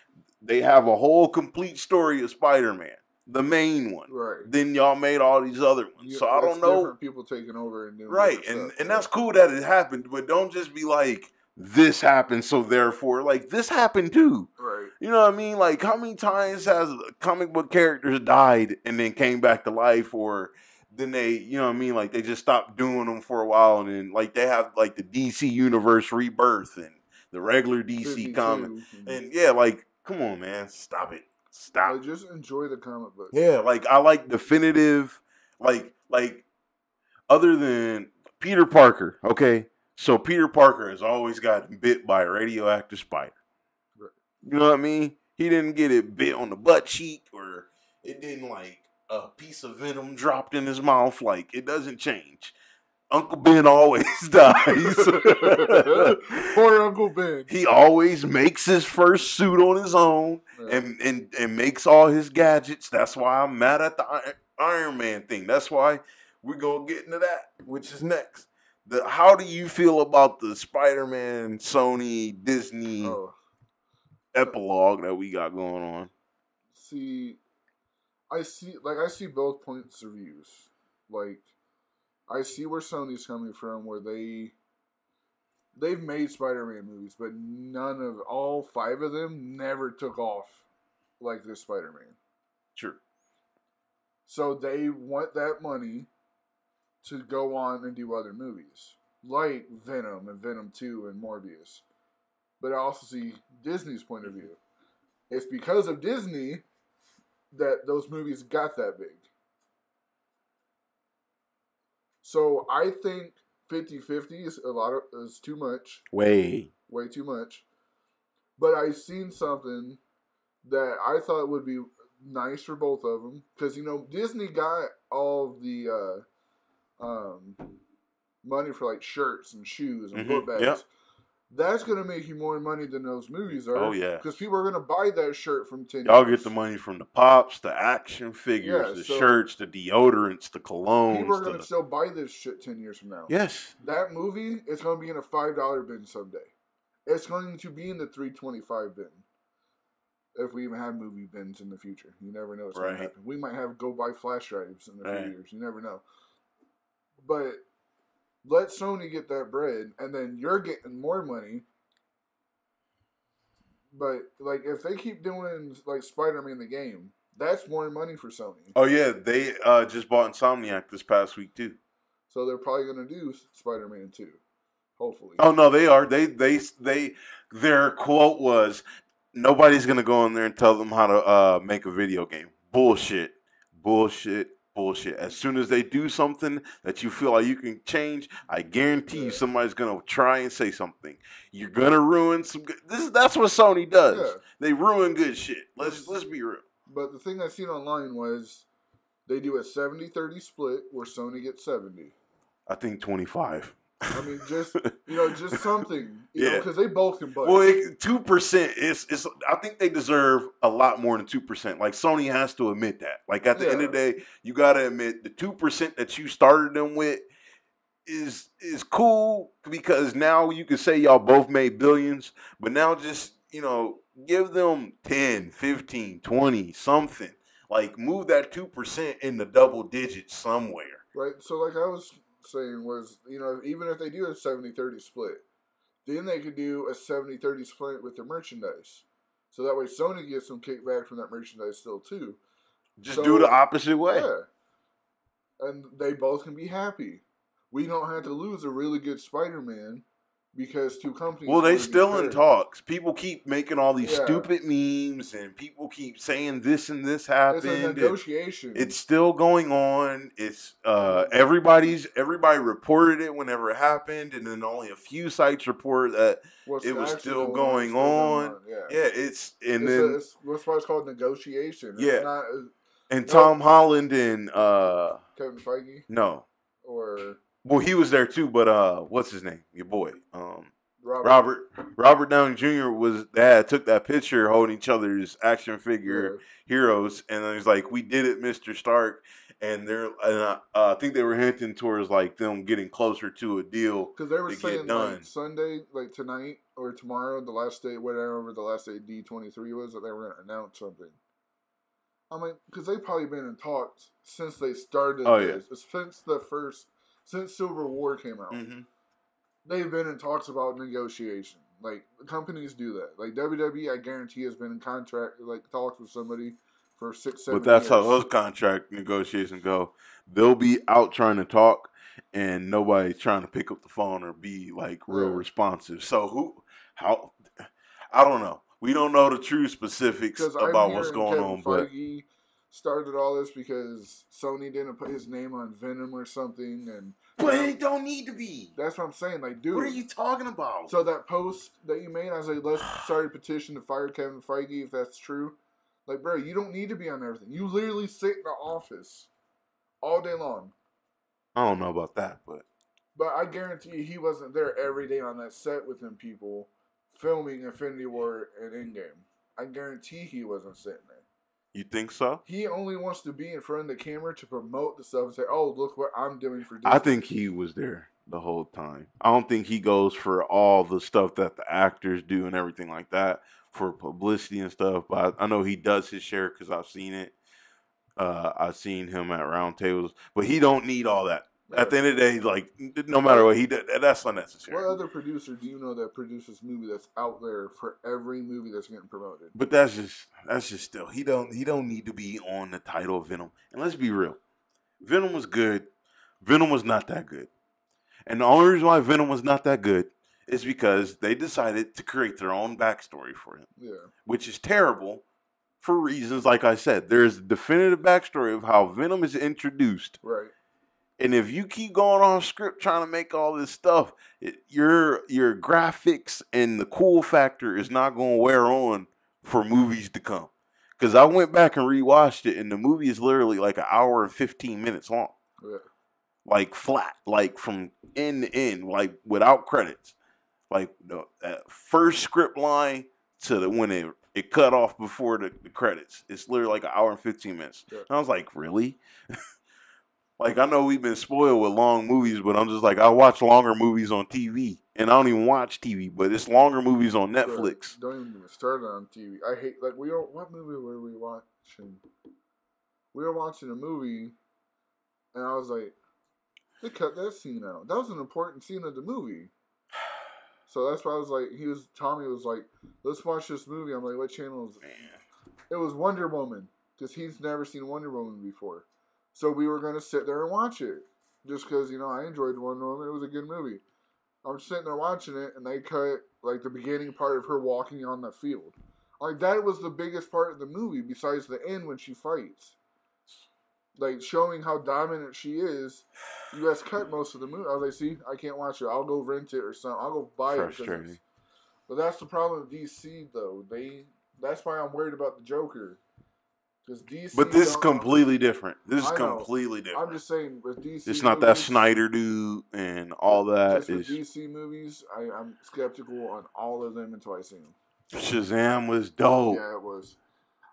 S1: they have a whole complete story of Spider-Man, the main one.
S2: Right.
S1: Then y'all made all these other ones. So I don't know.
S2: Different people taking over and doing
S1: right, and that's cool that it happened, but don't just be like, this happened, so therefore, like, this happened too.
S2: Right.
S1: You know what I mean? Like, how many times has comic book characters died and then came back to life, or then they, you know what I mean? Like, they just stopped doing them for a while, and then, like, they have, like, the DC Universe Rebirth and the regular DC comic. And, yeah, like, come on, man. Stop it. Stop.
S2: Like, just enjoy the comic book.
S1: Yeah, like, I like definitive, like, other than Peter Parker, okay? So Peter Parker has always gotten bit by a radioactive spider.
S2: Right.
S1: You know what I mean? He didn't get it bit on the butt cheek, or it didn't, like, a piece of venom dropped in his mouth. Like, it doesn't change. Uncle Ben always dies.
S2: Poor Uncle Ben.
S1: He always makes his first suit on his own, and makes all his gadgets. That's why I'm mad at the Iron Man thing. That's why we're going to get into that, which is next. How do you feel about the Spider-Man, Sony, Disney epilogue that we got going on?
S2: See, I see both points of views. Like, I see where Sony's coming from, where they've made Spider-Man movies, but all 5 of them never took off like this Spider-Man.
S1: Sure.
S2: So they want that money to go on and do other movies, like Venom and Venom 2 and Morbius. But I also see Disney's point of view. It's because of Disney that those movies got that big. So I think 50-50 is too much. Way too much. But I seen something that I thought would be nice for both of them, because Disney got all the money for like shirts and shoes and book bags. Yep. That's going to make you more money than those movies are.
S1: Oh, yeah.
S2: Because people are going to buy that shirt from 10
S1: Y'all
S2: years.
S1: get the money from the pops, the action figures, the shirts, the deodorants, the colognes.
S2: People are going to still buy this shit 10 years from now.
S1: Yes.
S2: That movie is going to be in a $5 bin someday. It's going to be in the $3.25 bin. If we even have movie bins in the future. You never know what's going to happen. We might have go buy flash drives in a few years. You never know. But let Sony get that bread, and then you're getting more money. But, like, if they keep doing, like, Spider-Man the game, that's more money for Sony.
S1: Oh, yeah. They just bought Insomniac this past week, too.
S2: So they're probably going to do Spider-Man 2. Hopefully.
S1: Oh, no, they are. Their quote was, nobody's going to go in there and tell them how to make a video game. Bullshit. As soon as they do something that you feel like you can change, I guarantee you somebody's going to try and say something. You're going to ruin some good... That's what Sony does. Yeah. They ruin good shit. Let's be real.
S2: But the thing I seen online was they do a 70-30 split where Sony gets 70.
S1: I think 25.
S2: I mean, just just something,
S1: Yeah.
S2: because they both can budge.
S1: Well, 2% is. I think they deserve a lot more than 2%. Like Sony has to admit that. Like at the end of the day, you got to admit the 2% that you started them with is cool because now you can say y'all both made billions, but now just give them 10, 15, 20, something. Like move that 2% in the double digits somewhere.
S2: Right. So like I was saying was, even if they do a 70-30 split, then they could do a 70-30 split with their merchandise. So that way Sony gets some kickback from that merchandise still too.
S1: Just do the opposite way.
S2: Yeah. And they both can be happy. We don't have to lose a really good Spider-Man because two companies.
S1: Well, they still in talks. People keep making all these stupid memes, and people keep saying this and this happened.
S2: It's a negotiation.
S1: It's still going on. It's everybody reported it whenever it happened, and then only a few sites report that it was still going on. Yeah, it's
S2: what's why it's called negotiation.
S1: Yeah,
S2: it's not,
S1: and Tom Holland and
S2: Kevin Feige.
S1: No,
S2: or.
S1: Well, he was there too, but what's his name? Your boy, Robert Downey Jr. took that picture holding each other's action figure heroes, and then he's like, "We did it, Mr. Stark." And I think they were hinting towards like them getting closer to a deal
S2: because they were saying like Sunday, like tonight or tomorrow, the last day, whatever the last day D23 was, that they were going to announce something. I mean, because they've probably been in talks since they started since Civil War came out.
S1: Mm-hmm.
S2: They've been in talks about negotiation. Like, companies do that. Like, WWE, I guarantee, has been in talks with somebody for 6-7 years.
S1: But that's how those contract negotiations go. They'll be out trying to talk, and nobody's trying to pick up the phone or be, like, real responsive. So, I don't know. We don't know the true specifics about what's going on, but
S2: Feige started all this because Sony didn't put his name on Venom or something,
S1: but it don't need to be.
S2: That's what I'm saying. Like, dude,
S1: what are you talking about?
S2: So that post that you made, I was like, let's start a petition to fire Kevin Feige if that's true. Like, bro, you don't need to be on everything. You literally sit in the office all day long.
S1: I don't know about that, but
S2: I guarantee you he wasn't there every day on that set with them people filming Infinity War and Endgame. I guarantee he wasn't sitting there.
S1: You think so?
S2: He only wants to be in front of the camera to promote the stuff and say, "Oh, look what I'm doing for Disney."
S1: I think he was there the whole time. I don't think he goes for all the stuff that the actors do and everything like that for publicity and stuff. But I know he does his share because I've seen it. I've seen him at round tables, but he don't need all that. Yeah. At the end of the day, like no matter what he did, that's unnecessary.
S2: What other producer do you know that produces movie that's out there for every movie that's getting promoted?
S1: But that's just still he don't need to be on the title of Venom. And let's be real, Venom was good. Venom was not that good, and the only reason why Venom was not that good is because they decided to create their own backstory for him.
S2: Yeah,
S1: which is terrible for reasons like I said. There's a definitive backstory of how Venom is introduced.
S2: Right.
S1: And if you keep going on script trying to make all this stuff, your graphics and the cool factor is not going to wear on for movies to come. Because I went back and rewatched it, and the movie is literally like an hour and 15 minutes long.
S2: Yeah.
S1: Like flat, like from end to end, like without credits. Like the first script line to when it cut off before the credits. It's literally like an hour and 15 minutes. Yeah. And I was like, really? Like, I know we've been spoiled with long movies, but I'm just like, I watch longer movies on TV. And I don't even watch TV, but it's longer movies on Netflix.
S2: Don't even get started on TV. I hate, like, what movie were we watching? We were watching a movie, and I was like, they cut that scene out. That was an important scene of the movie. So that's why I was like, Tommy was like, let's watch this movie. I'm like, what channel is it? It was Wonder Woman, because he's never seen Wonder Woman before. So we were going to sit there and watch it. Just because, I enjoyed Wonder Woman. It was a good movie. I'm sitting there watching it, and they cut, like, the beginning part of her walking on the field. Like, that was the biggest part of the movie, besides the end when she fights. Like, showing how dominant she is. You guys cut most of the movie. I was like, see, I can't watch it. I'll go rent it or something. I'll go buy it. But that's the problem with DC, though. That's why I'm worried about the Joker. Because DC,
S1: But this is completely different. This is
S2: I know.
S1: completely different.
S2: I'm just saying with DC,
S1: it's not
S2: movies,
S1: that Snyder dude and all that.
S2: Just with DC movies, I'm skeptical on all of them until I see them.
S1: Shazam was dope.
S2: Yeah, it was.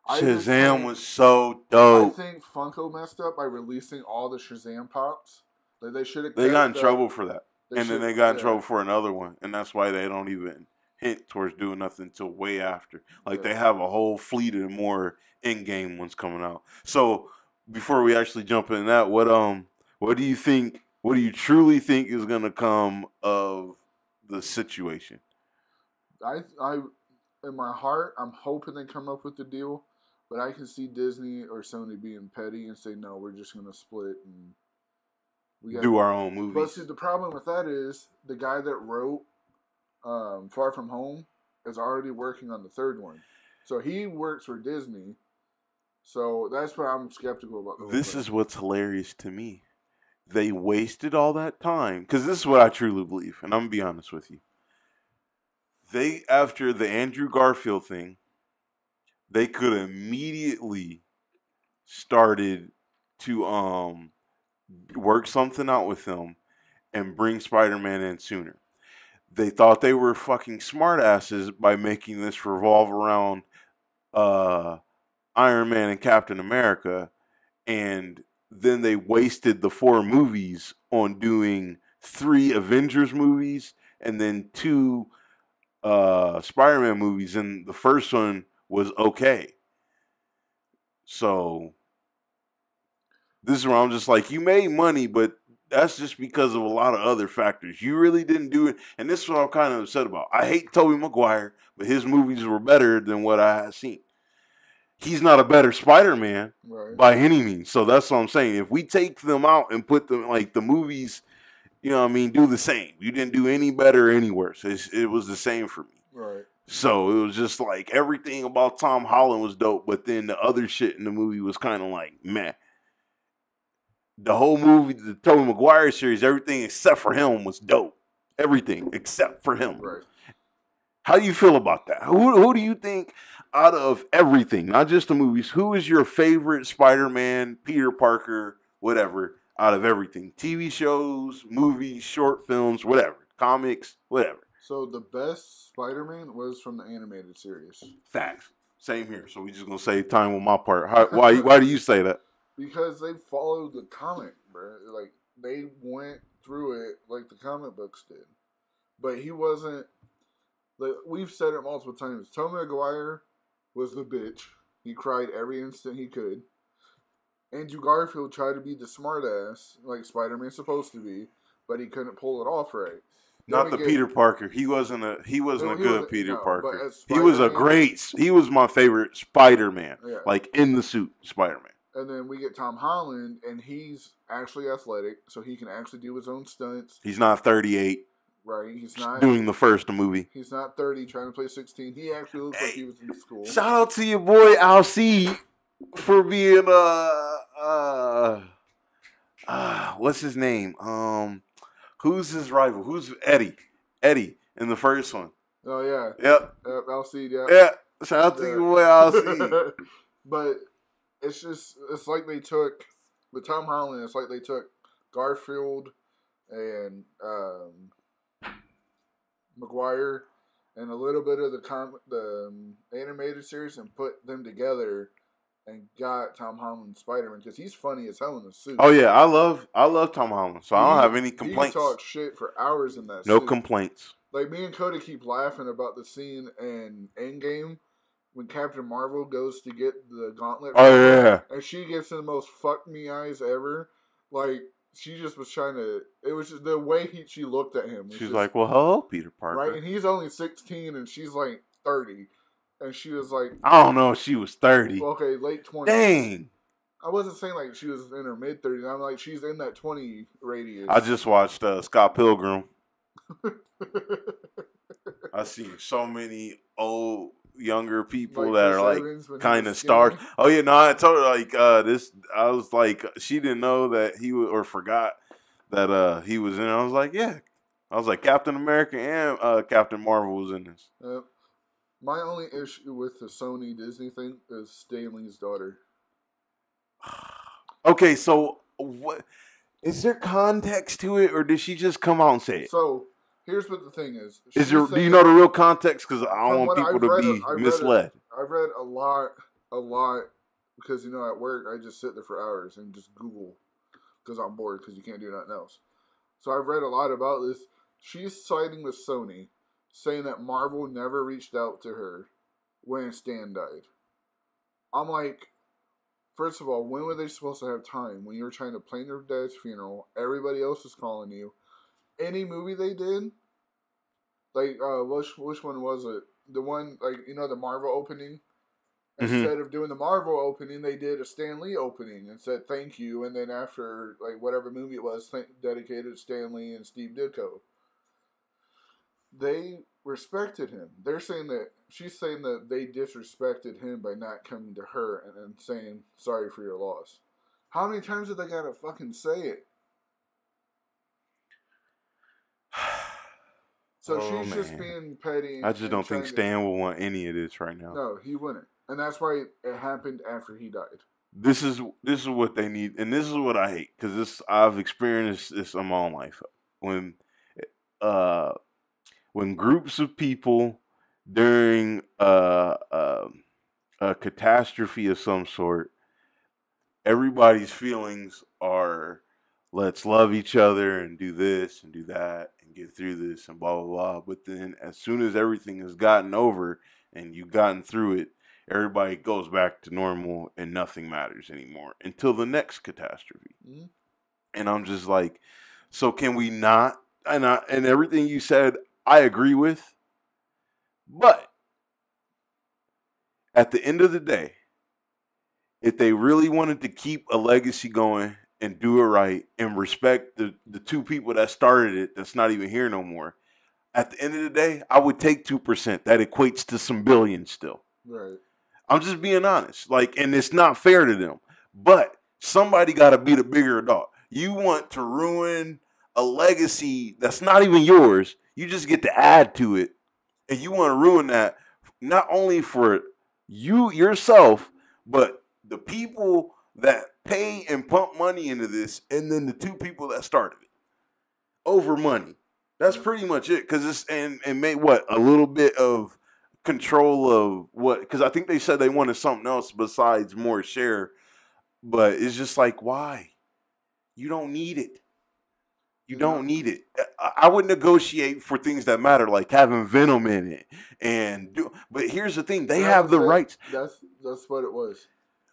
S1: Shazam was so dope.
S2: I think Funko messed up by releasing all the Shazam pops. Like they should have.
S1: They got in trouble for that, and then they got in trouble for another one, and that's why they don't even hint towards doing nothing until way after. Like they have a whole fleet of more in-game ones coming out. So before we actually jump in that, what do you think? What do you truly think is going to come of the situation?
S2: I in my heart, I'm hoping they come up with the deal, but I can see Disney or Sony being petty and say, no, we're just going to split and
S1: we do our own movies.
S2: But see, the problem with that is the guy that wrote Far From Home is already working on the third one. So he works for Disney. So that's what I'm skeptical about.
S1: This is what's hilarious to me. They wasted all that time. Because this is what I truly believe. And I'm going to be honest with you. They, after the Andrew Garfield thing, they could immediately started to work something out with him and bring Spider-Man in sooner. They thought they were fucking smartasses by making this revolve around Iron Man and Captain America, and then they wasted the 4 movies on doing 3 Avengers movies and then 2 Spider-Man movies, and the first one was okay. So this is where I'm just like, you made money, but that's just because of a lot of other factors. You really didn't do it, and this is what I'm kind of upset about. I hate Tobey Maguire, but his movies were better than what I had seen. He's not a better Spider-Man by any means. So that's what I'm saying. If we take them out and put them, like the movies, you know what I mean, do the same. You didn't do any better or any worse. It was the same for me.
S2: Right.
S1: So it was just like everything about Tom Holland was dope, but then the other shit in the movie was kind of like, meh. The whole movie, the Tobey Maguire series, everything except for him was dope. Everything except for him.
S2: Right.
S1: How do you feel about that? Who do you think out of everything, not just the movies, who is your favorite Spider-Man, Peter Parker, whatever, out of everything? TV shows, movies, short films, whatever. Comics, whatever.
S2: So the best Spider-Man was from the animated series.
S1: Facts. Same here. So we just going to save time on my part. Why do you say that?
S2: Because they followed the comic, bro. Like, they went through it like the comic books did. But he wasn't... Like, we've said it multiple times. Tobey Maguire was the bitch. He cried every instant he could. Andrew Garfield tried to be the smartass, like Spider-Man's supposed to be, but he couldn't pull it off right.
S1: Not the Peter Parker. He wasn't a good Peter Parker. He was my favorite Spider-Man. Yeah. Like in the suit, Spider-Man.
S2: And then we get Tom Holland, and he's actually athletic, so he can actually do his own stunts.
S1: He's not 38.
S2: Right, he's not
S1: doing the first movie.
S2: He's not 30, trying to play 16. He actually looks like he was in school.
S1: Shout out to your boy Alcee for being what's his name? Who's his rival? Who's Eddie? Eddie in the first one.
S2: Oh yeah.
S1: Yep.
S2: Alcee. Yeah.
S1: Yeah. Shout out to your boy Alcee.
S2: But it's like they took with Tom Holland. It's like they took Garfield and Maguire and a little bit of the animated series and put them together and got Tom Holland Spider-Man because he's funny as hell in the suit.
S1: Oh yeah, I love Tom Holland, so I don't have any complaints.
S2: He can talk shit for hours in that suit.
S1: No complaints.
S2: Like me and Cody keep laughing about the scene in Endgame when Captain Marvel goes to get the gauntlet.
S1: Oh yeah,
S2: and she gives him the most fuck me eyes ever. Like. She just was trying to. It was just the way she looked at him.
S1: She's like, "Well, hello, Peter Parker."
S2: Right, and he's only 16, and she's like 30, and she was like,
S1: "I don't know if she was 30."
S2: Okay, late 20s.
S1: Dang.
S2: I wasn't saying like she was in her mid 30s. I'm like she's in that 20 radius.
S1: I just watched Scott Pilgrim. I seen so many old. Younger people like that are like kind of stars. Oh yeah, no, I told her like this. I was like, she didn't know that he was or forgot that he was in. I was like, yeah. I was like, Captain America and Captain Marvel was in this.
S2: My only issue with the Sony Disney thing is Stan Lee's daughter.
S1: Okay, so what is there context to it, or did she just come out and say it?
S2: So here's what the thing is.
S1: Is there? Do you know the real context? Because I don't
S2: From
S1: want
S2: what
S1: people to be misled.
S2: I've read a lot, because at work I just sit there for hours and just Google because I'm bored because you can't do nothing else. So I've read a lot about this. She's siding with Sony, saying that Marvel never reached out to her when Stan died. I'm like, first of all, when were they supposed to have time? When you were trying to plan your dad's funeral, everybody else is calling you. Any movie they did, like which one was it? The one the Marvel opening. Instead of doing the Marvel opening, they did a Stan Lee opening and said thank you, and then after whatever movie it was, dedicated to Stan Lee and Steve Ditko. They respected him. She's saying that they disrespected him by not coming to her and saying sorry for your loss. How many times did they gotta fucking say it? So she's just being petty.
S1: I just don't think Stan will want any of this right now.
S2: No, he wouldn't, and that's why it happened after he died.
S1: This is what they need, and this is what I hate because I've experienced this in my own life. When groups of people during a catastrophe of some sort, everybody's feelings are let's love each other and do this and do that and get through this and blah, blah, blah. But then as soon as everything has gotten over and you've gotten through it, everybody goes back to normal and nothing matters anymore until the next catastrophe. Mm-hmm. And I'm just like, so can we not? And everything you said, I agree with. But at the end of the day, if they really wanted to keep a legacy going and do it right and respect the two people that started it that's not even here no more, at the end of the day, I would take 2%. That equates to some billions still.
S2: Right.
S1: I'm just being honest. And it's not fair to them. But somebody got to be the bigger adult. You want to ruin a legacy that's not even yours. You just get to add to it. And you want to ruin that not only for you yourself, but the people that pay and pump money into this, and then the two people that started it over money. That's pretty much it. Because it's and made a little bit of control of what? Because I think they said they wanted something else besides more share, but it's just like, why? You don't need it. You don't need it. I would negotiate for things that matter, like having Venom in it, but here's the thing: they have the rights.
S2: That's what it was.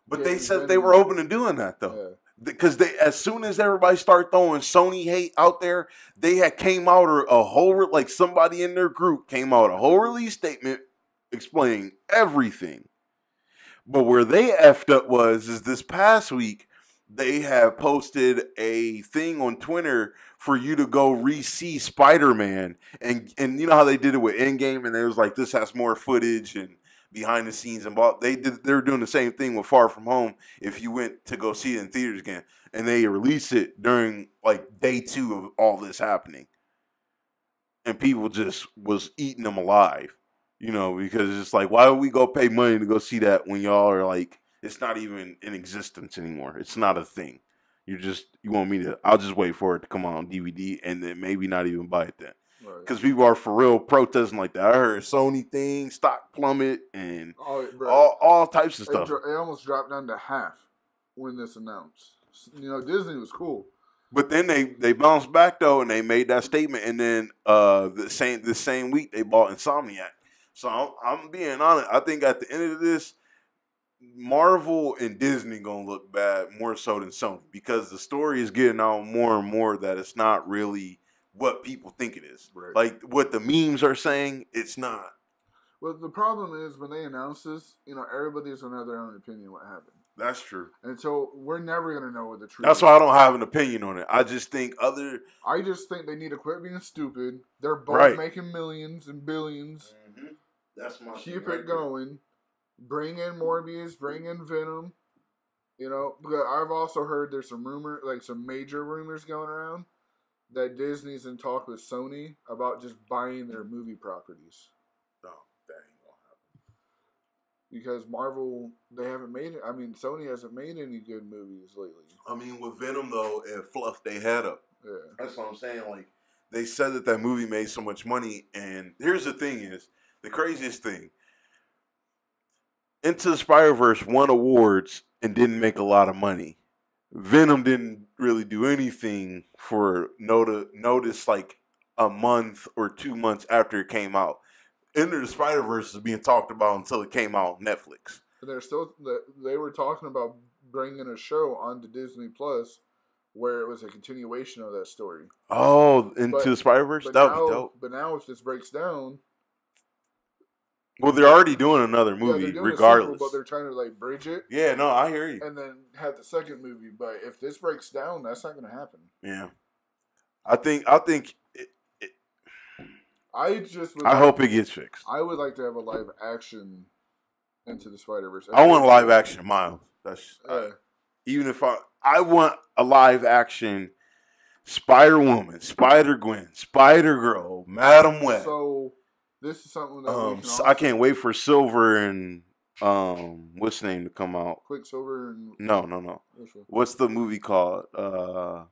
S1: But they said they were open to doing that though, because as soon as everybody started throwing Sony hate out there, they had came out somebody in their group came out a whole release statement explaining everything. But where they effed up is this past week. They have posted a thing on Twitter for you to go re-see Spider-Man. And you know how they did it with Endgame, and they was like, this has more footage and behind the scenes and they're doing the same thing with Far From Home if you went to go see it in theaters again. And they released it during day 2 of all this happening. And people just was eating them alive. Because it's like, why would we go pay money to go see that when y'all are it's not even in existence anymore. It's not a thing. You want me to, I'll just wait for it to come out on DVD and then maybe not even buy it then. Because people are for real protesting like that. I heard Sony thing, stock plummet, and all types of stuff.
S2: It almost dropped down to half when this announced. Disney was cool.
S1: But then they bounced back though, and they made that statement, and then the same week they bought Insomniac. So I'm being honest. I think at the end of this, Marvel and Disney gonna look bad more so than Sony because the story is getting out more and more that it's not really what people think it is. Right. Like what the memes are saying, it's not.
S2: Well, the problem is when they announce this, everybody's gonna have their own opinion what happened.
S1: That's true.
S2: And so we're never gonna know what the truth.
S1: That's why I don't have an opinion on it. I just think
S2: they need to quit being stupid. They're both making millions and billions.
S1: Mm-hmm. That's my
S2: keep it going. Bring in Morbius, bring in Venom. Because I've also heard there's some some major rumors going around that Disney's in talk with Sony about just buying their movie properties.
S1: No, that ain't gonna happen.
S2: because Marvel, they haven't made it. I mean, Sony hasn't made any good movies lately.
S1: I mean, with Venom though, it fluffed their head up.
S2: Yeah.
S1: That's what I'm saying. Like they said that movie made so much money, and here's the thing: is the craziest thing. Into the Spider-Verse won awards and didn't make a lot of money. Venom didn't really do anything for notice like a month or 2 months after it came out. Into the Spider-Verse is being talked about until it came out on Netflix.
S2: And they were talking about bringing a show onto Disney Plus where it was a continuation of that story.
S1: Oh, Into the Spider-Verse? That would be dope.
S2: But now if this breaks down...
S1: Well, they're already doing another movie,
S2: they're doing
S1: regardless.
S2: A sequel, but they're trying to like bridge it.
S1: Yeah, no, I hear you.
S2: And then have the second movie. But if this breaks down, that's not going to happen.
S1: Yeah. I think I hope it gets fixed.
S2: I would like to have a live action Into the Spider-Verse.
S1: I want a live action Miles. That's even if I want a live action Spider-Woman, Spider-Gwen, Spider-Girl, Madam Web.
S2: So this is something that
S1: I can't wait for Silver and what's the name to come out?
S2: Quicksilver and
S1: No. What's the movie called? I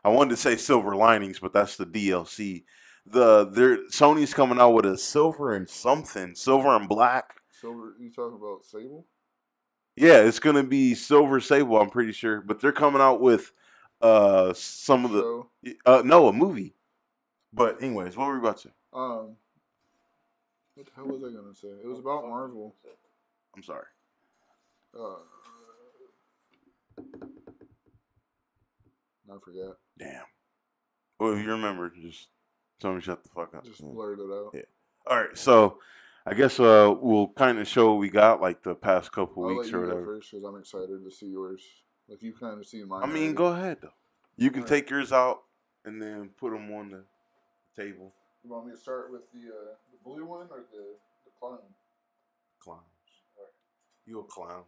S1: wanted to say Silver Linings, but that's the DLC. Sony's coming out with a Silver and something, Silver and Black.
S2: Silver, you talking about Sable?
S1: Yeah, it's gonna be Silver Sable, I'm pretty sure. But they're coming out with some of the a movie. But anyways, what were we about to say?
S2: What the hell was I gonna say? It was about Marvel.
S1: I'm sorry.
S2: I forgot.
S1: Damn. Well, if you remember, just tell me shut the fuck up.
S2: Just blurt it out.
S1: Yeah. All right, so I guess we'll kind of show what we got like the past couple weeks or whatever.
S2: I'll let you go first because I'm excited to see yours. Like you've kind of seen mine.
S1: I mean, go ahead though. You can take yours out and then put them on the table.
S2: You want me to start with the blue one or the clown?
S1: Clowns. All right. You a clown.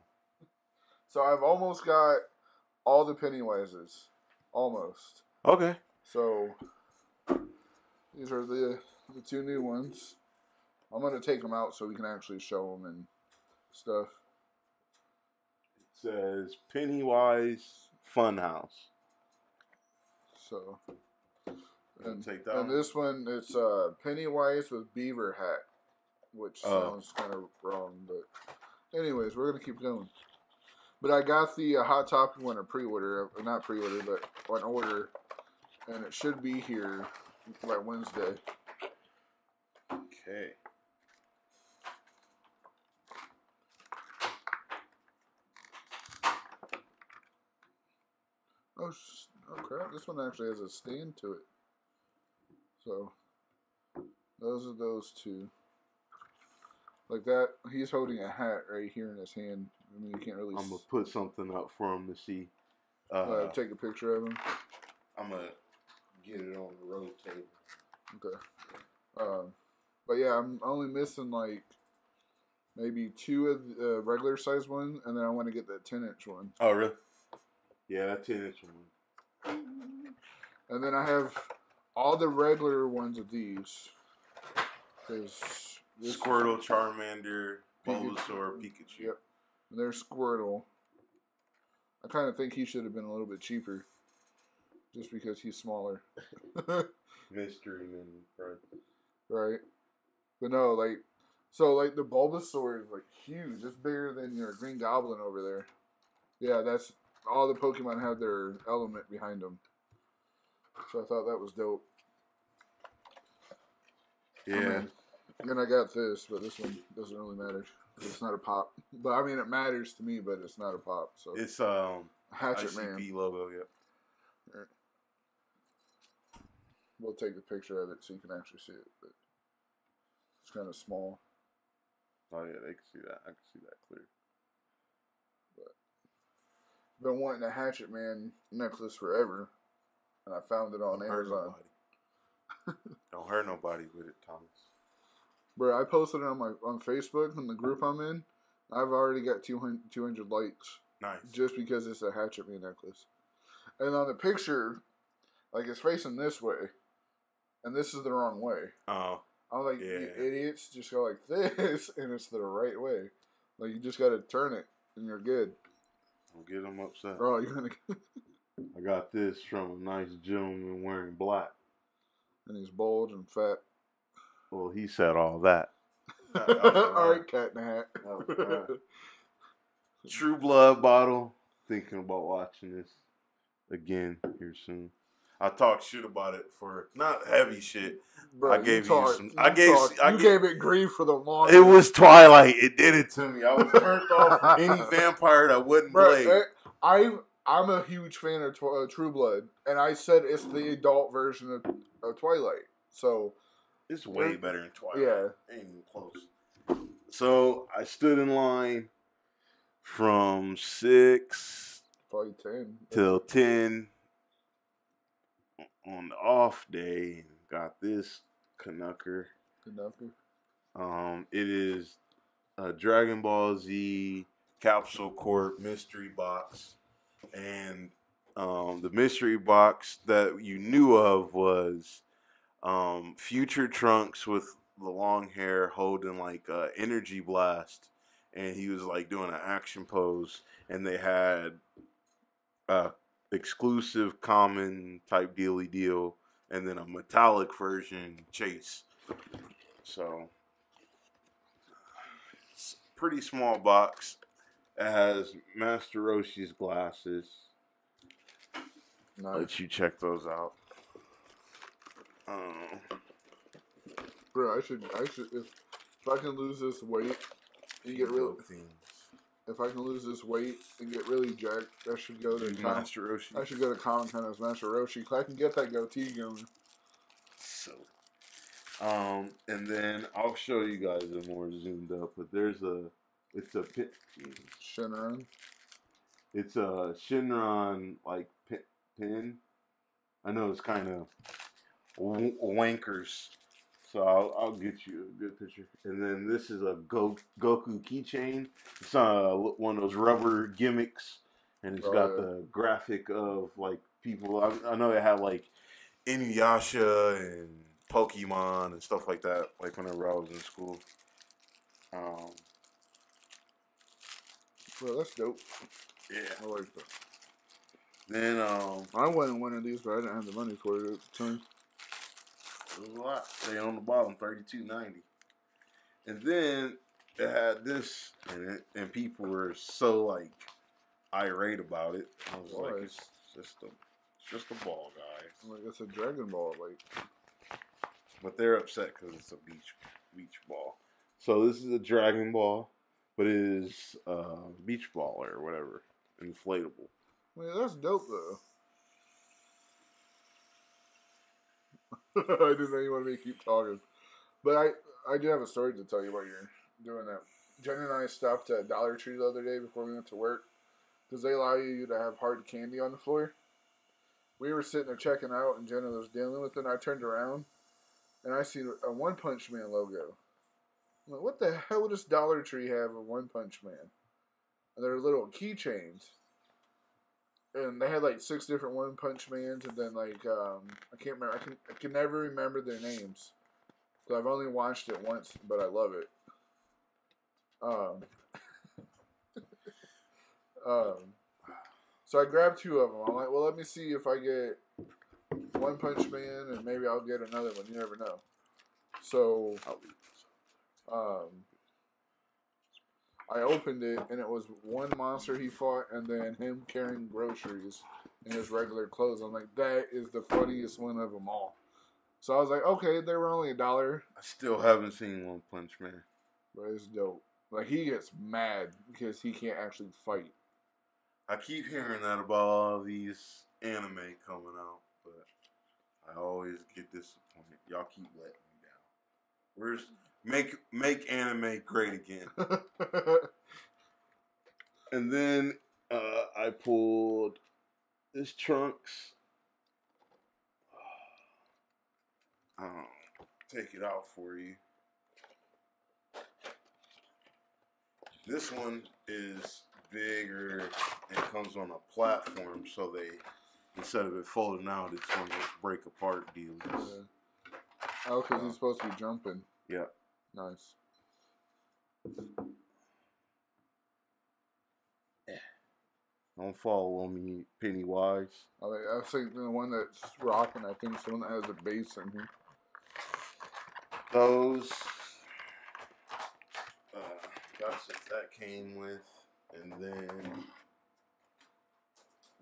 S2: So I've almost got all the Pennywises. Almost.
S1: Okay.
S2: So these are the two new ones. I'm going to take them out so we can actually show them and stuff.
S1: It says Pennywise Funhouse.
S2: So,
S1: take that
S2: and this one, it's Pennywise with beaver hat, which sounds kind of wrong, but anyways, we're going to keep going. But I got the Hot Topic one, not pre-order, but on order, and it should be here by Wednesday.
S1: Okay.
S2: Oh crap, this one actually has a stand to it. So, those are those two. Like that, he's holding a hat right here in his hand. I mean, you can't really...
S1: I'm going to put something up for him to see.
S2: Take a picture of him.
S1: I'm going to get it on the road table.
S2: Okay. But yeah, I'm only missing like maybe 2 of the regular size one, and then I want to get that 10-inch one.
S1: Oh, really? Yeah, that 10-inch one.
S2: And then I have all the regular ones of these.
S1: Squirtle, Charmander, Bulbasaur, Pikachu.
S2: Yep. And there's Squirtle. I kind of think he should have been a little bit cheaper. Just because he's smaller.
S1: Mystery Man,
S2: right? But no, like the Bulbasaur is like huge. It's bigger than your Green Goblin over there. Yeah, that's all the Pokemon have their element behind them. So I thought that was dope.
S1: Yeah.
S2: Then I got this, but this one doesn't really matter. It's not a pop. But I mean, it matters to me, but it's not a pop. So
S1: it's
S2: Hatchet
S1: ICP
S2: Man
S1: logo. Yep.
S2: Right. We'll take a picture of it so you can actually see it. But it's kind of small.
S1: Oh yeah, they can see that. I can see that clear.
S2: But been wanting a Hatchet Man necklace forever, and I found it on Amazon.
S1: Don't hurt nobody with it, Thomas.
S2: Bro, I posted it on Facebook in the group I'm in. I've already got 200 likes.
S1: Nice.
S2: Just because it's a Hatchet Man necklace. And on the picture, like it's facing this way, and this is the wrong way.
S1: Oh.
S2: I'm like, you idiots, just go like this, and it's the right way. Like, you just gotta turn it, and you're good.
S1: Don't get him upset.
S2: Oh, you're gonna.
S1: I got this from a nice gentleman wearing black.
S2: And he's bold and fat.
S1: Well, he said all that.
S2: All right, cat in the hat.
S1: True Blood bottle. Thinking about watching this again here soon. I talked shit about it for not heavy shit.
S2: Bro,
S1: I gave you some.
S2: You gave it grief for the longest.
S1: It was Twilight. It did it to me. I was turned off any vampire that wouldn't blade.
S2: I'm a huge fan of True Blood, and I said it's the adult version of Twilight. So
S1: it's way better than Twilight.
S2: Yeah,
S1: ain't even close. So I stood in line from 6
S2: probably 10
S1: till 10 on the off day, and got this Canucker. It is a Dragon Ball Z Capsule Corp mystery box, and the mystery box that you knew of was Future Trunks with the long hair holding like a energy blast, and he was like doing an action pose, and they had exclusive common type dealy deal, and then a metallic version Chase. So it's a pretty small box. It has Master Roshi's glasses.
S2: Nice.
S1: Let you check those out.
S2: Bro, I should if I can lose this weight and get really if I can lose this weight and get really jacked, I should go to
S1: Master Roshi.
S2: I should go to Comic Con as Master Roshi. I can get that goatee going.
S1: So, and then I'll show you guys a more zoomed up. But it's a
S2: Shinran.
S1: It's a Shinran like pin. I know it's kind of wankers, so I'll get you a good picture. And then this is a Goku keychain. It's one of those rubber gimmicks, and it's got the graphic of like people. I know it had like Inuyasha and Pokemon and stuff like that. Like whenever I was in school.
S2: Bro, that's dope.
S1: Yeah,
S2: I like that.
S1: Then
S2: I wanted one of these, but I didn't have the money for it at the time.
S1: It was a lot. They on the bottom, $32.90. And then it had this in it, and people were so like irate about it. I was like, it's just a ball, guys.
S2: Like it's a Dragon Ball, like.
S1: But they're upset because it's a beach ball. So this is a Dragon Ball, but it is beach ball or whatever, inflatable.
S2: I mean, that's dope though. I didn't know you wanted me to keep talking, but I do have a story to tell you about you doing that. Jen and I stopped at Dollar Tree the other day before we went to work because they allow you to have hard candy on the floor. We were sitting there checking out, and Jenna was dealing with it. And I turned around, and I see a One Punch Man logo. I'm like, what the hell would this Dollar Tree have a One Punch Man? And they're little keychains. And they had like 6 different One Punch Mans, and then like I can't remember. I can never remember their names. So I've only watched it once, but I love it. So I grabbed 2 of them. I'm like, well, let me see if I get One Punch Man, and maybe I'll get another one. You never know. So I opened it, and it was one monster he fought, and then him carrying groceries in his regular clothes. I'm like, that is the funniest one of them all. So I was like, okay, they were only $1.
S1: I still haven't seen One Punch Man.
S2: But it's dope. Like, he gets mad because he can't actually fight.
S1: I keep hearing that about all these anime coming out, but I always get disappointed. Y'all keep letting me down. Where's... Make anime great again. And then I pulled this Trunks. Take it out for you. This one is bigger and comes on a platform, so they, instead of it folding out, it's one of those break apart deals.
S2: Oh, because he's supposed to be jumping.
S1: Yeah.
S2: Nice.
S1: Don't follow me, Pennywise.
S2: I think the one that's rocking, I think, is the one that has a bass in here.
S1: Those. That's what that came with. And then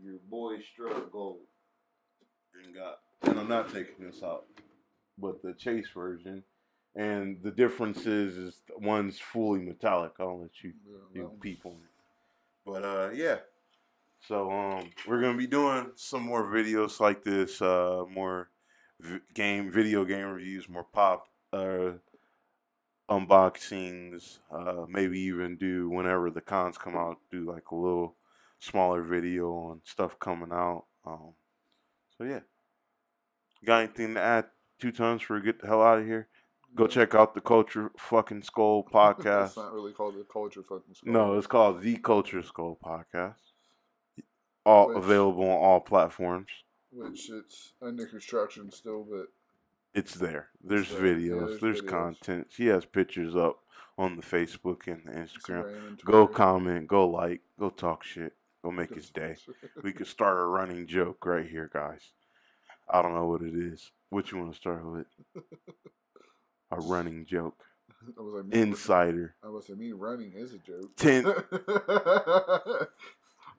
S1: your boy Strut Gold. And I'm not taking this out, but the Chase version. And the difference is one's fully metallic. I'll let you peep on it. But yeah. So we're gonna be doing some more videos like this, more video game reviews, more pop unboxings, maybe even do whenever the cons come out, do like a little smaller video on stuff coming out. So yeah. Got anything to add? 2 tons for get the hell out of here? Go check out the Culture Fucking Skull podcast.
S2: It's not really called the Culture Fucking Skull.
S1: No, it's called the Culture Skull podcast. All available on all platforms.
S2: Which it's under construction still, but
S1: it's there. There's videos. There's content. She has pictures up on the Facebook and the Instagram. Go comment. Go like. Go talk shit. Go make his day. We could start a running joke right here, guys. I don't know what it is. What you want to start with? A running joke. Insider.
S2: I was like, me running is a joke.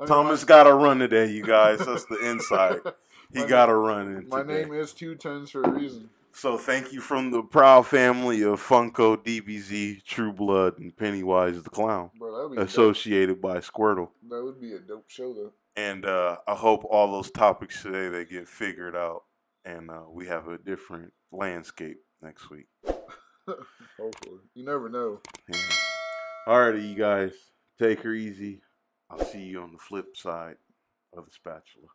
S1: Thomas got to run today, you guys. That's the inside. He got to run.
S2: My name is 2 tons for a reason.
S1: So thank you from the proud family of Funko, DBZ, True Blood, and Pennywise the Clown.
S2: Bro,
S1: associated by Squirtle.
S2: That would be a dope show, though.
S1: And I hope all those topics today, they get figured out. And we have a different landscape next week.
S2: Hopefully. You never know.
S1: Yeah. Alrighty, you guys. Take her easy. I'll see you on the flip side of the spatula.